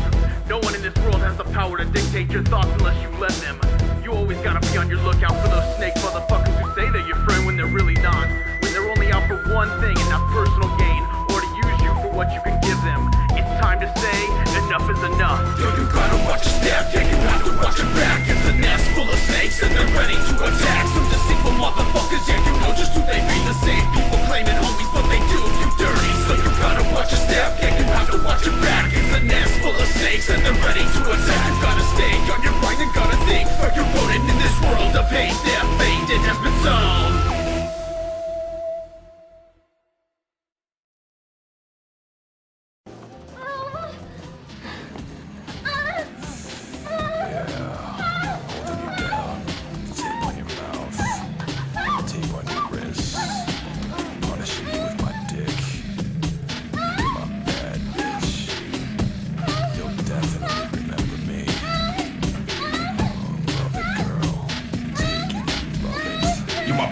No one in this world has the power to dictate your thoughts unless you let them. You always gotta be on your lookout for those snake motherfuckers who say they're your friend when they're really not. When they're only out for one thing and not personal gain, or to use you for what you can give them. It's time to say, enough is enough. Yo, you gotta watch your step, yeah, you have to watch your back. It's a nest full of snakes and they're ready to attack. Some deceitful motherfuckers, yeah, you know just who they be. The same people claiming homies, but they do you dirty. So you gotta watch your step, yeah, you have to watch your back. It's a nest full of snakes and they're ready to attack. You gotta stay on your grind and gotta think for your voting in this world of hate. Their fate, it has been sown.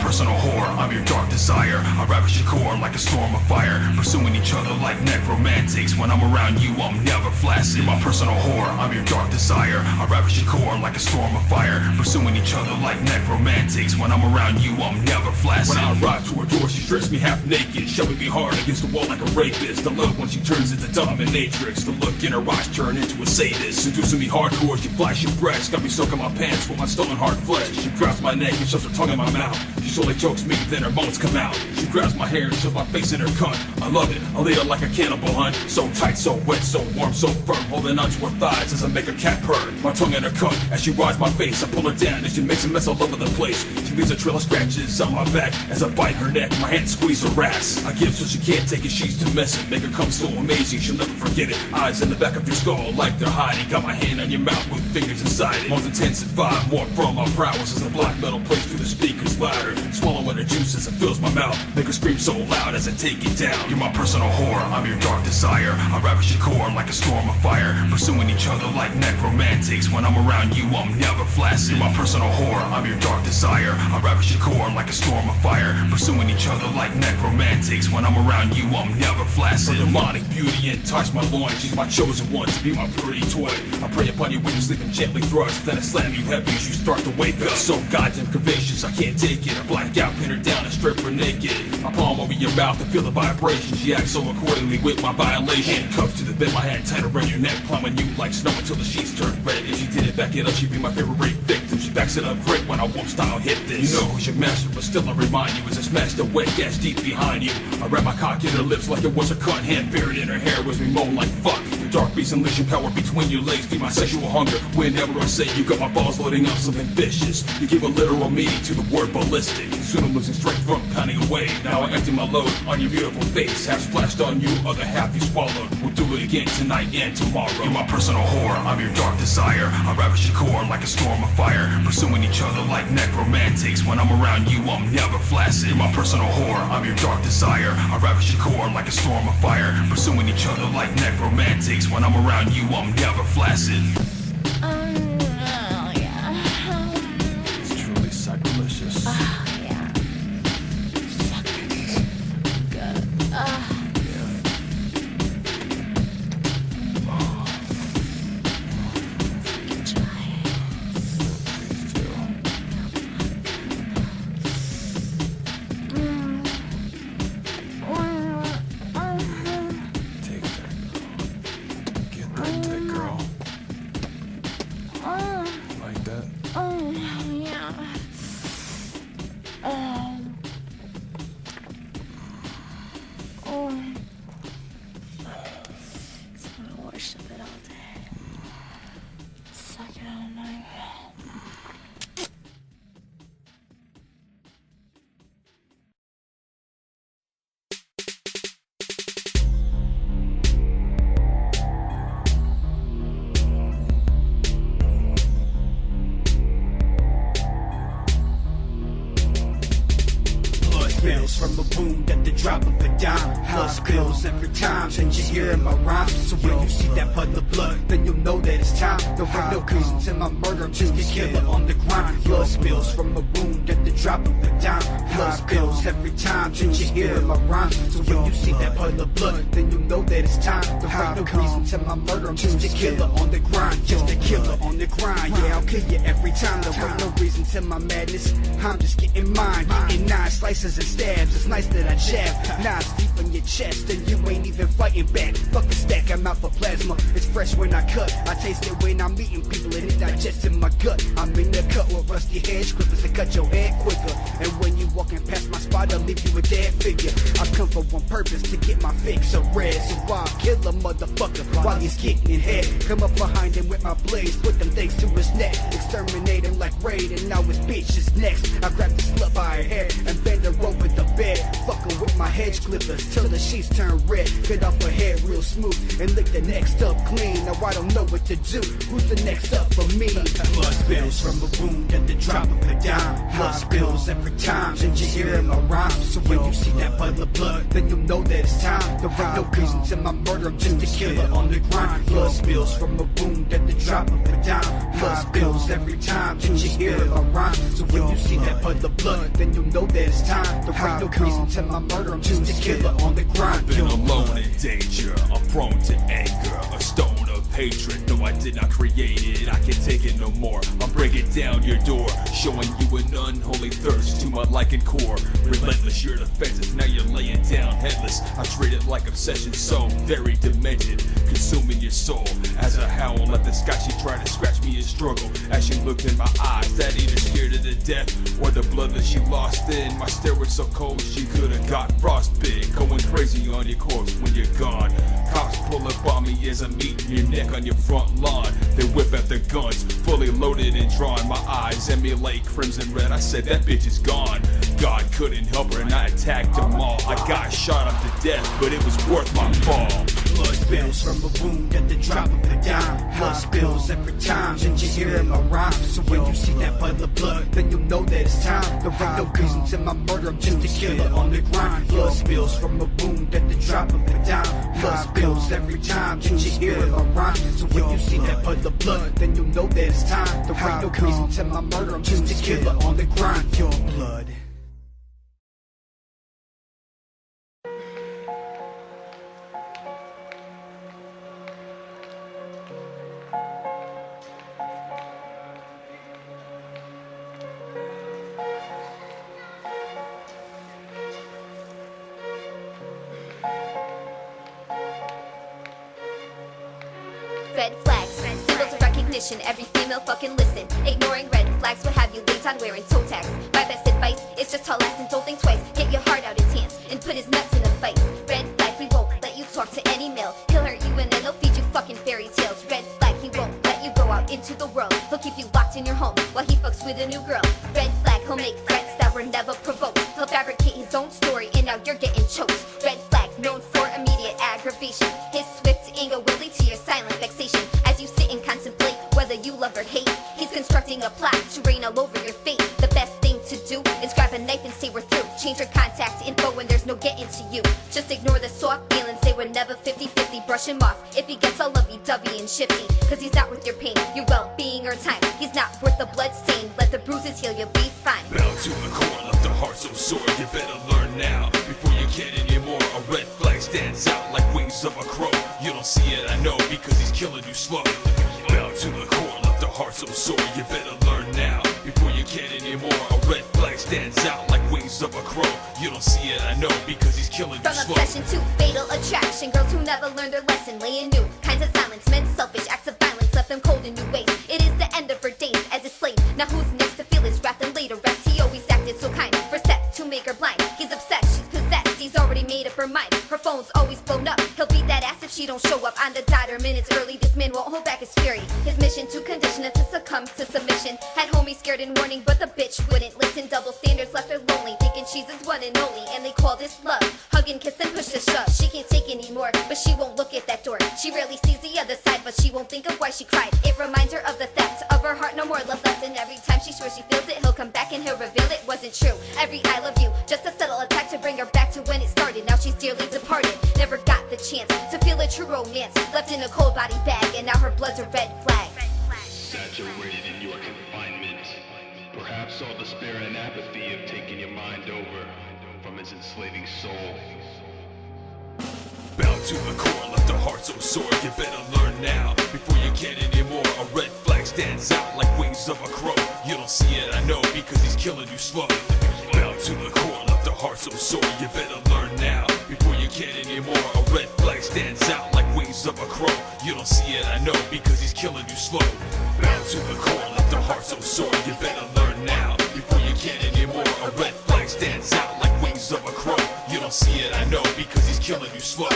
Personal whore, I'm your dark desire. I ravage your core like a storm of fire, pursuing each other like necromantics. When I'm around you, I'm never flaccid. You're my personal whore, I'm your dark desire. I ravage your core like a storm of fire, pursuing each other like necromantics. When I'm around you, I'm never flaccid. When I arrive to her door, she strips me half naked, shoving me hard against the wall like a rapist. The look when she turns into dominatrix, the look in her eyes turn into a sadist. Seducing me hardcore, she flash your breasts, got me soaking my pants with my stolen hard flesh. She grabs my neck and shoves her tongue in my mouth. She slowly chokes me, then her bones come out. She grabs my hair and shoves my face in her cunt. I love it, I lay her like a cannibal hunt. So tight, so wet, so warm, so firm, holding onto her thighs as I make her cat purr. My tongue in her cunt, as she rides my face, I pull her down and she makes a mess all over the place. She leaves a trail of scratches on my back as I bite her neck, my hand squeeze her ass. I give so she can't take it, she's too messy. Make her come so amazing, she'll never forget it. Eyes in the back of your skull like they're hiding. Got my hand on your mouth with fingers inside it. More intensify, more from my prowess as the black metal plays through the speakers louder. Swallowing her juice as it fills my mouth. Make her scream so loud as I take it down. You're my personal whore, I'm your dark desire. I ravage your core like a storm of fire, pursuing each other like necromantics. When I'm around you, I'm never flaccid. You're my personal whore, I'm your dark desire. I ravage your core like a storm of fire, pursuing each other like necromantics. When I'm around you, I'm never flaccid. Her demonic beauty entice my loins. She's my chosen one to be my pretty toy. I prey upon you when you sleep and gently thrust, then I slam you heavy as you start to wake up. So goddamn curvaceous, I can't take it. I black out, pin her down and strip her naked. I palm over your mouth to feel the vibration. She acts so accordingly with my violation. Handcuffed to the bed, my hand tight around your neck, plumbing you like snow until the sheets turn red. If she didn't back it up, she'd be my favorite rape victim. She backs it up great when I won't style hit this. You know who's your master, but still I remind you as I smash the wet gas deep behind you. I wrap my cock in her lips like it was a cut, hand buried in her hair as we moan like fuck. Your dark beast unleashing power between your legs, feed my sexual hunger. Whenever I say you got my balls loading up something vicious, you give a literal meaning to the word ballistic. Soon I'm losing strength from pounding away. Now I empty my load on your beautiful face. Half splashed on you, other half you swallowed. We'll do it again tonight and tomorrow. You're my personal whore, I'm your dark desire. I ravage your core like a storm of fire, pursuing each other like necromantics. When I'm around you, I'm never flaccid. You're my personal whore, I'm your dark desire. I ravage your core like a storm of fire, pursuing each other like necromantics. When I'm around you, I'm never flaccid. It's truly sacrilegious. Yeah. Good. spills from a wound at the drop of a dime. Blood spills every time, and you hear my rhymes. So when you see that puddle of blood, then you'll know that it's time. There ain't no reason to my murder, I'm just a killer on the grind. Blood spills from a wound at the drop of a dime. Blood spills every time, and you hear my rhymes. So when you see that puddle of blood, then you'll know that it's time. There ain't no reason to my murder, I'm just a killer on the grind. Just a killer on the grind, yeah, I'll kill you every time. There ain't no reason to my madness, I'm just getting mine. Getting 9 slices and stabs, it's nice that I jab. Knives deep in your chest and you ain't even fighting back. Fuck a stack, I'm out for plasma, it's fresh when I cut. I taste it when I'm eating people and it digests in my gut. I'm in the cut with rusty hedge clippers to cut your head quicker. And when you walking past my spot, I'll leave you a dead figure. I come for one purpose, to get my fix of red. So I'll kill a motherfucker while he's getting head. Come up behind him with my blades, put them things to his neck. Exterminate him like Raid, and now his bitch is next. I grab the slut by her hair and bend her over the bed. Fuck her with my hedge clippers till the sheets turn red. Cut off her hair real smooth and lick the next up clean. Now I don't know what to do, who's the next up for me? Blood spills from a wound at the drop of a dime. Blood spills every time, and you hear my rhymes. So when you see that puddle of blood, then you'll know that it's time. There ain't no reason to my murder, I'm just a killer on the grind. Blood spills from a wound at the drop of a dime. Blood spills every time, and you hear my rhymes. So when you see that puddle of blood, then you'll know that it's time. There ain't no reason to my murder, I'm just a killer on the grind. I've been alone in danger, I'm prone to anger, a stone of hatred. No, I did not create it, I can't take it no more. I'm breaking down your door, showing you an unholy thirst to my liking core. Relentless, your defenses, now you're laying down headless. I treat it like obsession, so very demented, consuming your soul. As I howl at the sky, she tried to scratch me and struggle. As she looked in my eyes, that either scared her to death or the blood that she lost in. My stare was so cold, she could've got frostbite. Going crazy on your corpse when you're gone. Cops pull up on me as I'm eating your neck on your front lawn. They whip out their guns, fully loaded and drawn. My eyes emulate crimson red, I said that bitch is gone. God couldn't help her and I attacked them all. I got shot up to death, but it was worth my fall. Blood spills from a wound at the drop of a dime. Blood spills every time, and you hear my rhymes. So when you see that puddle of blood, then you'll know that it's time. There ain't no reason to my murder, I'm just a killer on the grind. Blood spills from a wound at the drop of a dime. Blood spills every time, and you hear my rhymes. So when you see that puddle of blood, then you'll know that it's time. There ain't no reason to my murder, I'm just a killer on the grind. Your blood. Red flags, symbols of recognition, every female fucking listen. Ignoring red flags will have you late on wearing toe tags. My best advice is just tall ass and don't think twice. Get your heart out his hands and put his nuts in a fight. Red flag, we won't let you talk to any male. He'll hurt you and then he'll feed you fucking fairy tales. Red flag, he won't let you go out into the world. He'll keep you locked in your home while he fucks with a new girl. Red flag, he'll make threats that were never provoked. He'll fabricate his own story and now you're getting choked. Red flag, known for immediate aggravation. His swift anger will lead to your silent vexation. As you sit and contemplate whether you love or hate, he's constructing a plot to reign all over your fate. The best thing to do is grab a knife and say we're through. Change your contact info when there's no getting to you. Just ignore the soft feelings, say we're never 50-50. Brush him off if he gets all lovey-dovey and shifty. Cause he's not worth your pain, your well-being or time. He's not worth the blood stain, let the bruises heal, you'll be fine. Bound to the core, left the heart so sore. You better learn now, before you can anymore. A red flag stands out like wings of a crow. You don't see it, I know, because he's killing you slow. Bound to the core, left the heart so sore. You better learn now, before you can anymore. A red flag stands out like wings of a crow. You don't see it, I know, because he's killing you slow. From obsession to fatal attraction, girls who never learned their lesson, laying new kinds of silence, men selfish acts of violence left them cold in new ways. It is the end of her days as a slave. Now who's next to feel his wrath and later rest? He always acted so kind, first step to make her blind. He's obsessed, she's possessed, he's already made up her mind. Her phone's always blown up, he'll beat that ass if she don't show up on the dot or minutes early. This man won't hold back his fury. His mission to condition her to succumb to submission. Had homies scared and warning, but the bitch wouldn't listen. Double standards left her lonely, thinking she's his one and only, and they call this love. Hug and kiss and push to shove. She can't take anymore, but she won't look at that door. She rarely sees the other side, but she won't think of why she cried. It reminds her of the theft of her heart, no more love left. And every time she swears she feels it, he'll come back and he'll reveal it wasn't true. Every I love you, just a subtle attack true romance. Left in a cold body bag, and now her blood's a red flag. Saturated in your confinement. Perhaps all despair and apathy have taken your mind over from its enslaving soul. Bound to the core, left the heart so sore. You better learn now before you get anymore. A red flag stands out like wings of a crow. You don't see it, I know, because he's killing you slow. Bound to the core, left the heart so sore. You better learn now before you get anymore. A red flag stands out like wings of a crow. You don't see it, I know, because he's killing you slow. Bound to the core, left the heart so sore. You better learn now before you get anymore. A red flag stands out like wings of a crow. You don't see it, I know, because he's killing you slow.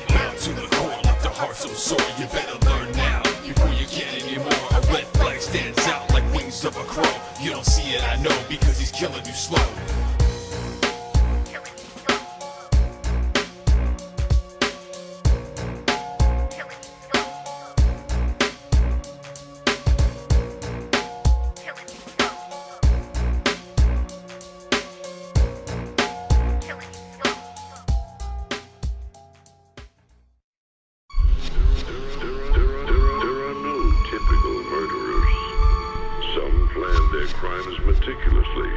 Bound to the core, left the heart so sore. You better learn now before you get anymore. A red flag stands out like wings of a crow. You don't see it, I know, because he's killing you slow. crimes meticulously,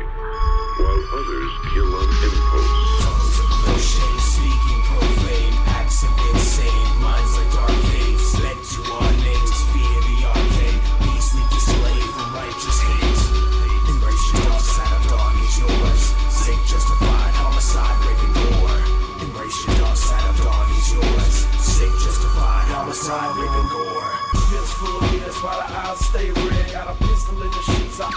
while others kill on impulse. Tongues of no shame, speaking profane, acts of insane, minds like dark caves, led to our names, fear the arcane, beastly display from righteous hate. Embrace your dark side, of dawn is yours. Sick, justified, homicide, rape and gore. Embrace your dark side, of dawn is yours. Sick, justified, homicide, rape and gore. Feels full of years while the eyes stay red. Got a pistol in the sheets, I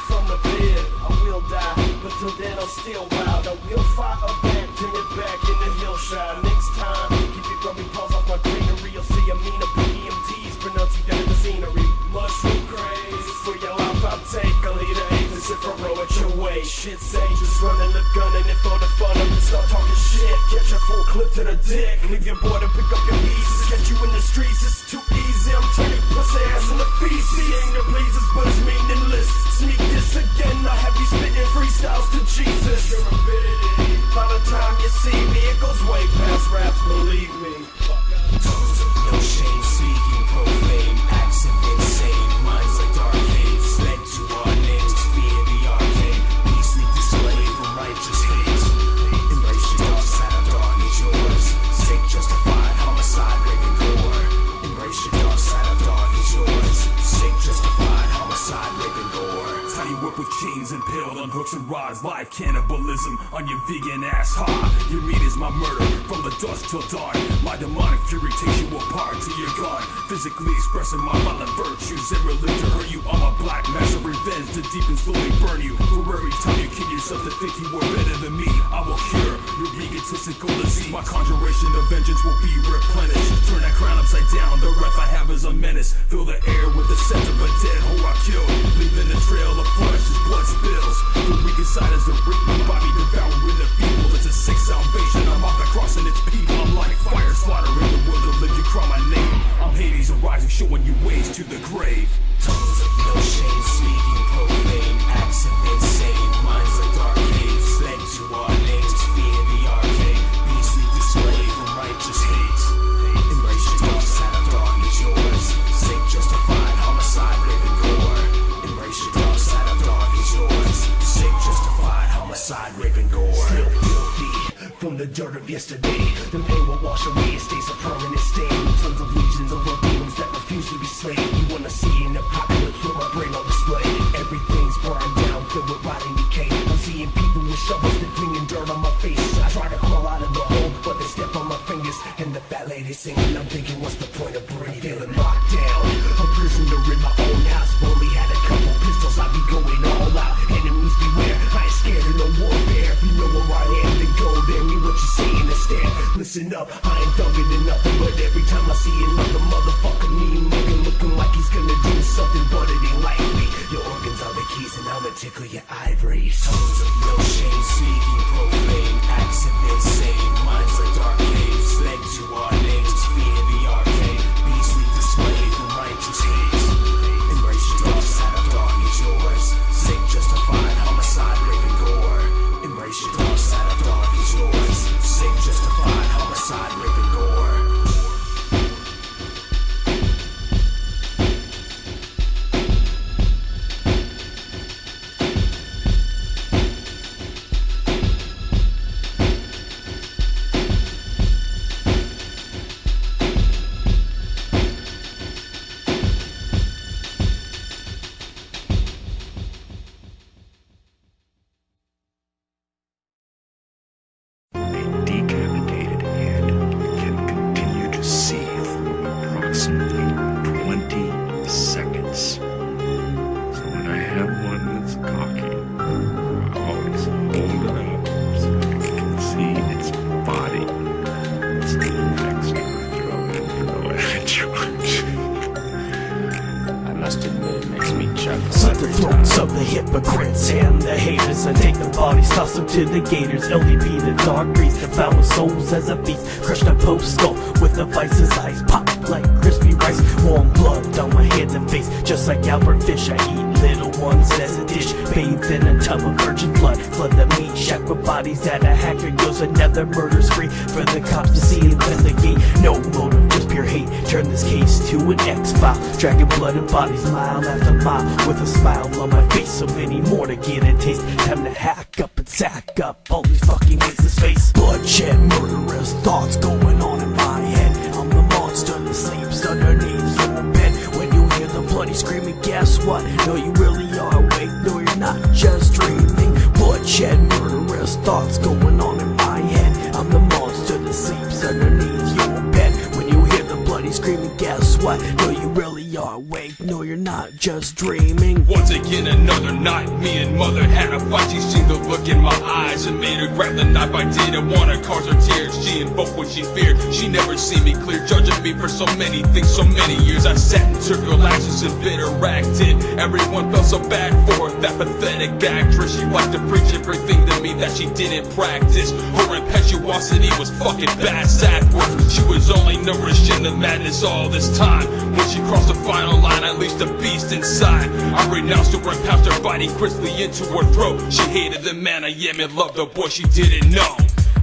from the bed. I will die, but till then I'm still wild. I will fight a back, turn it back in the hillside. Next time, keep your grumpy paws off my greenery. You'll see a mean of BMTs, pronounce you down in the scenery. Mushroom craze, for your life I'll take a leader. Aimless if I roll at your way. Shit say, just running the gun and if for the fun of it, start talking shit. Catch a full clip to the dick, leave your boy to pick up your pieces. Catch you in the streets, it's too easy. I'm turning pussy ass in the feces. Ain't no pleases, but it's meaningless. Sneak this again, I have you spitting freestyles to Jesus. Your ability, by the time you see me, it goes way past raps, believe me. Tongues of no shame, speaking profane, acts of insane, minds like dark caves, led to our names, fear the arcane, beastly display from righteous hate. Embrace your dark side, of dawn is yours. Sick, justified, homicide, rape and gore. Embrace your dark side, of dawn is yours. Sick, justified, homicide, rape and gore. How you work with chains impaled on hooks and rods, live cannibalism on your vegan ass high. Your meat is my murder, from the dusk till dawn. My demonic fury takes you apart till you're gone. Physically expressing my violent virtues, ever live to hurt you. I'm a black mass of revenge to deep and slowly burn you. For every time you kill yourself to think you were better than me, I will cure your egotistical disease. My conjuration of vengeance will be replenished. Turn that crown upside down, the wrath I have is a menace. Fill the air with the scent of a dead whore I killed, leaving a trail of flesh as blood spills. The weakest side is the reaping body devouring the feeble. It's a sick salvation, I'm off the cross and its people. I'm like fire slaughtering the world that lived, you cry my name. I'm Hades arising, showing you ways to the grave. Tongues of no shame, speaking profane, acts of insane, minds like dark caves, led to our names, fear the arcane, beastly display from righteous hate. Embrace your dark side, of dawn is yours. Sick, justified, homicide, rape and gore. Embrace your dark side, of dawn is yours. Sick, justified, homicide, rape and gore. Still filthy from the dirt of yesterday. The pain will wash away, it stays a permanent stain. Tons of legions of demons that refuse to be slain. You wanna see an apocalypse with my brain on display. Everything's burned down, filled with rotting decay. I'm seeing people with shovels that flinging dirt on my face. I try to crawl out of the hole, but they step on my fingers. And the fat lady singing, I'm thinking, what's the point of breathing? Feeling locked down, a prisoner in my own house. Only had a couple pistols, I be going all out. Enemies beware, I ain't scared of no warfare. If you know where I am, then go there. Me what you saying instead. Listen up, I ain't thugging to nothing, but every time I see another motherfucker mean mugging, looking like he's gonna do something, but it ain't likely. Your organs are the keys, and I'ma tickle your ivories. Tongues of no shame, speaking profane, acts of insane, minds like dark caves, led to our names, fear the arcane, beastly display from righteous hate. Embrace your dark side, of dawn is yours. Sick, justified, homicide, rape and gore. Embrace your dark side, of dawn is yours. Sick, justified, homicide, rape and gore. toss them to the gators. LDP, the dark breeze, devour souls as a feast. Crushed a post skull with the vice's eyes, pop like crispy rice. Warm blood on my hands and face, just like Albert Fish. I eat little ones as a dish, bathed in a tub of virgin blood. Flood the meat shack with bodies that a hacker goes another murder spree for the cops to see and investigate. No motive, just pure hate. Turn this case to an X-file, dragging blood and bodies mile after mile with a smile on my face. So many more to get a taste. Time to hack up and sack up all these fucking aces face. Bloodshed, murderous thoughts going on in my head. I'm the monster that sleeps underneath your bed. When you hear the bloody screaming, guess what? No, you really are awake. No, you're not just dreaming. Bloodshed, murderous thoughts going on in my head. I'm the monster that sleeps underneath your bed. When you hear the bloody screaming, guess what? No, you really are awake. No, you're not just dreaming. Once again, another night, me and mother had a fight. She seemed to look in my eyes and made her grab the knife. I didn't want to cause her tears. She invoked what she feared. She never seen me clear, judging me for so many things. So many years I sat and took her lashes and bitter acted. Everyone felt so bad for her, that pathetic actress. She liked to preach everything to me that she didn't practice. Her impetuosity was fucking bad backwards. She was only nourishing the madness all this time. When she crossed the final line, I unleashed the beast inside. I renounced her and pounced her biting crisply into her throat. She hated the man I am and loved the boy she didn't know.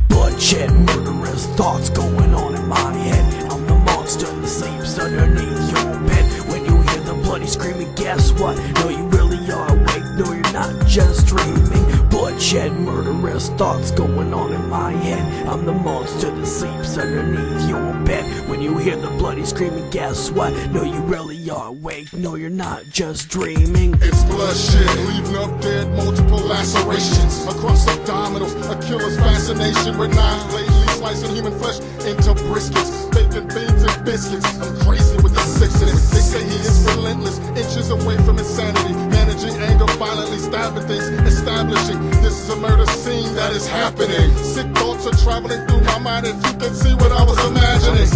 Bloodshed, murderous thoughts going on in my head. I'm the monster that sleeps underneath your bed. When you hear the bloody screaming, guess what? No, you really are awake. No, you're not just dreaming. Bloodshed, murderous thoughts going on in my head. I'm the monster that sleeps underneath your bed. When you hear the bloody screaming, guess what? No, you really are awake. No, you're not just dreaming. It's bloodshed, leaving up dead, multiple lacerations across abdominals. A killer's fascination with knives lately slicing human flesh into briskets, bacon, beans, and biscuits. I'm crazy with the sixes. They say he is relentless, inches away from insanity, managing anger, violently stabbing things, establishing this is a murder scene that is happening. Sick thoughts are traveling through my mind. If you could see what I was imagining,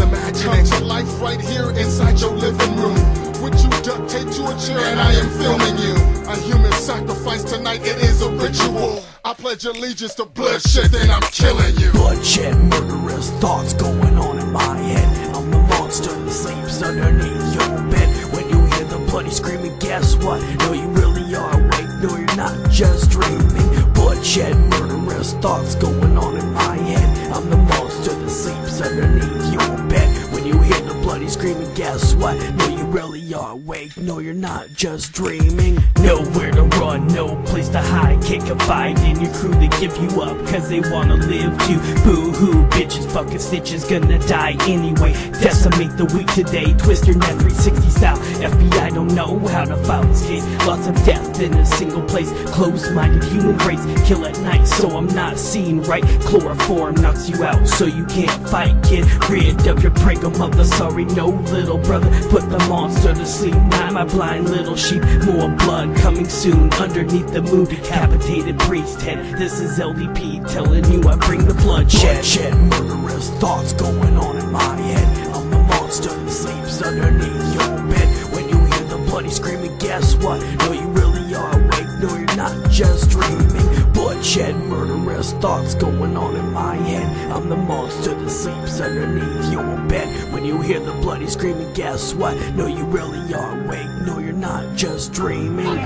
come to life right here inside your living room. With you duct taped to a chair and I am filming you. A human sacrifice tonight, it is a ritual. I pledge allegiance to bloodshed, then I'm killing you. Bloodshed, murderous thoughts going on in my head. I'm the monster that sleeps underneath your bed. When you hear the bloody screaming, guess what? No, you really are awake. No, you're not just dreaming. Bloodshed, murderous thoughts going on in my head. I'm the monster that sleeps underneath your bed. When you hear the bloody screaming, guess what? No, you really are awake. No, you're not just dreaming. Nowhere to run, no place to hide. Can't confide in your crew, they give you up cause they wanna live too. Boo-hoo, bitches, fucking snitches, gonna die anyway. Decimate the weak today, twist your neck 360 style. FBI don't know how to file this case. Lots of death in a single place. Closed-minded human race, kill at night so I'm not seen right. Chloroform knocks you out so you can't fight, kid. Rid of your prank, mother, sorry, no little brother. Put the monster to sleep, not my blind little sheep. More blood coming soon underneath the moon. Decapitated priest head, this is LDP telling you I bring the bloodshed. Bloodshed, murderous thoughts going on in my head. I'm the monster that sleeps underneath your bed. When you hear the bloody screaming, guess what? No, you really are awake. No, you're not just dreaming. Bloodshed, murderous thoughts going on in my head. I'm the monster that sleeps underneath your bed. When you hear the bloody screaming, guess what? No, you really are awake. No, you're not just dreaming.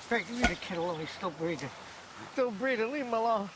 Frank, you need to kid alone. He's still breathing. Still breathing. Leave him alone.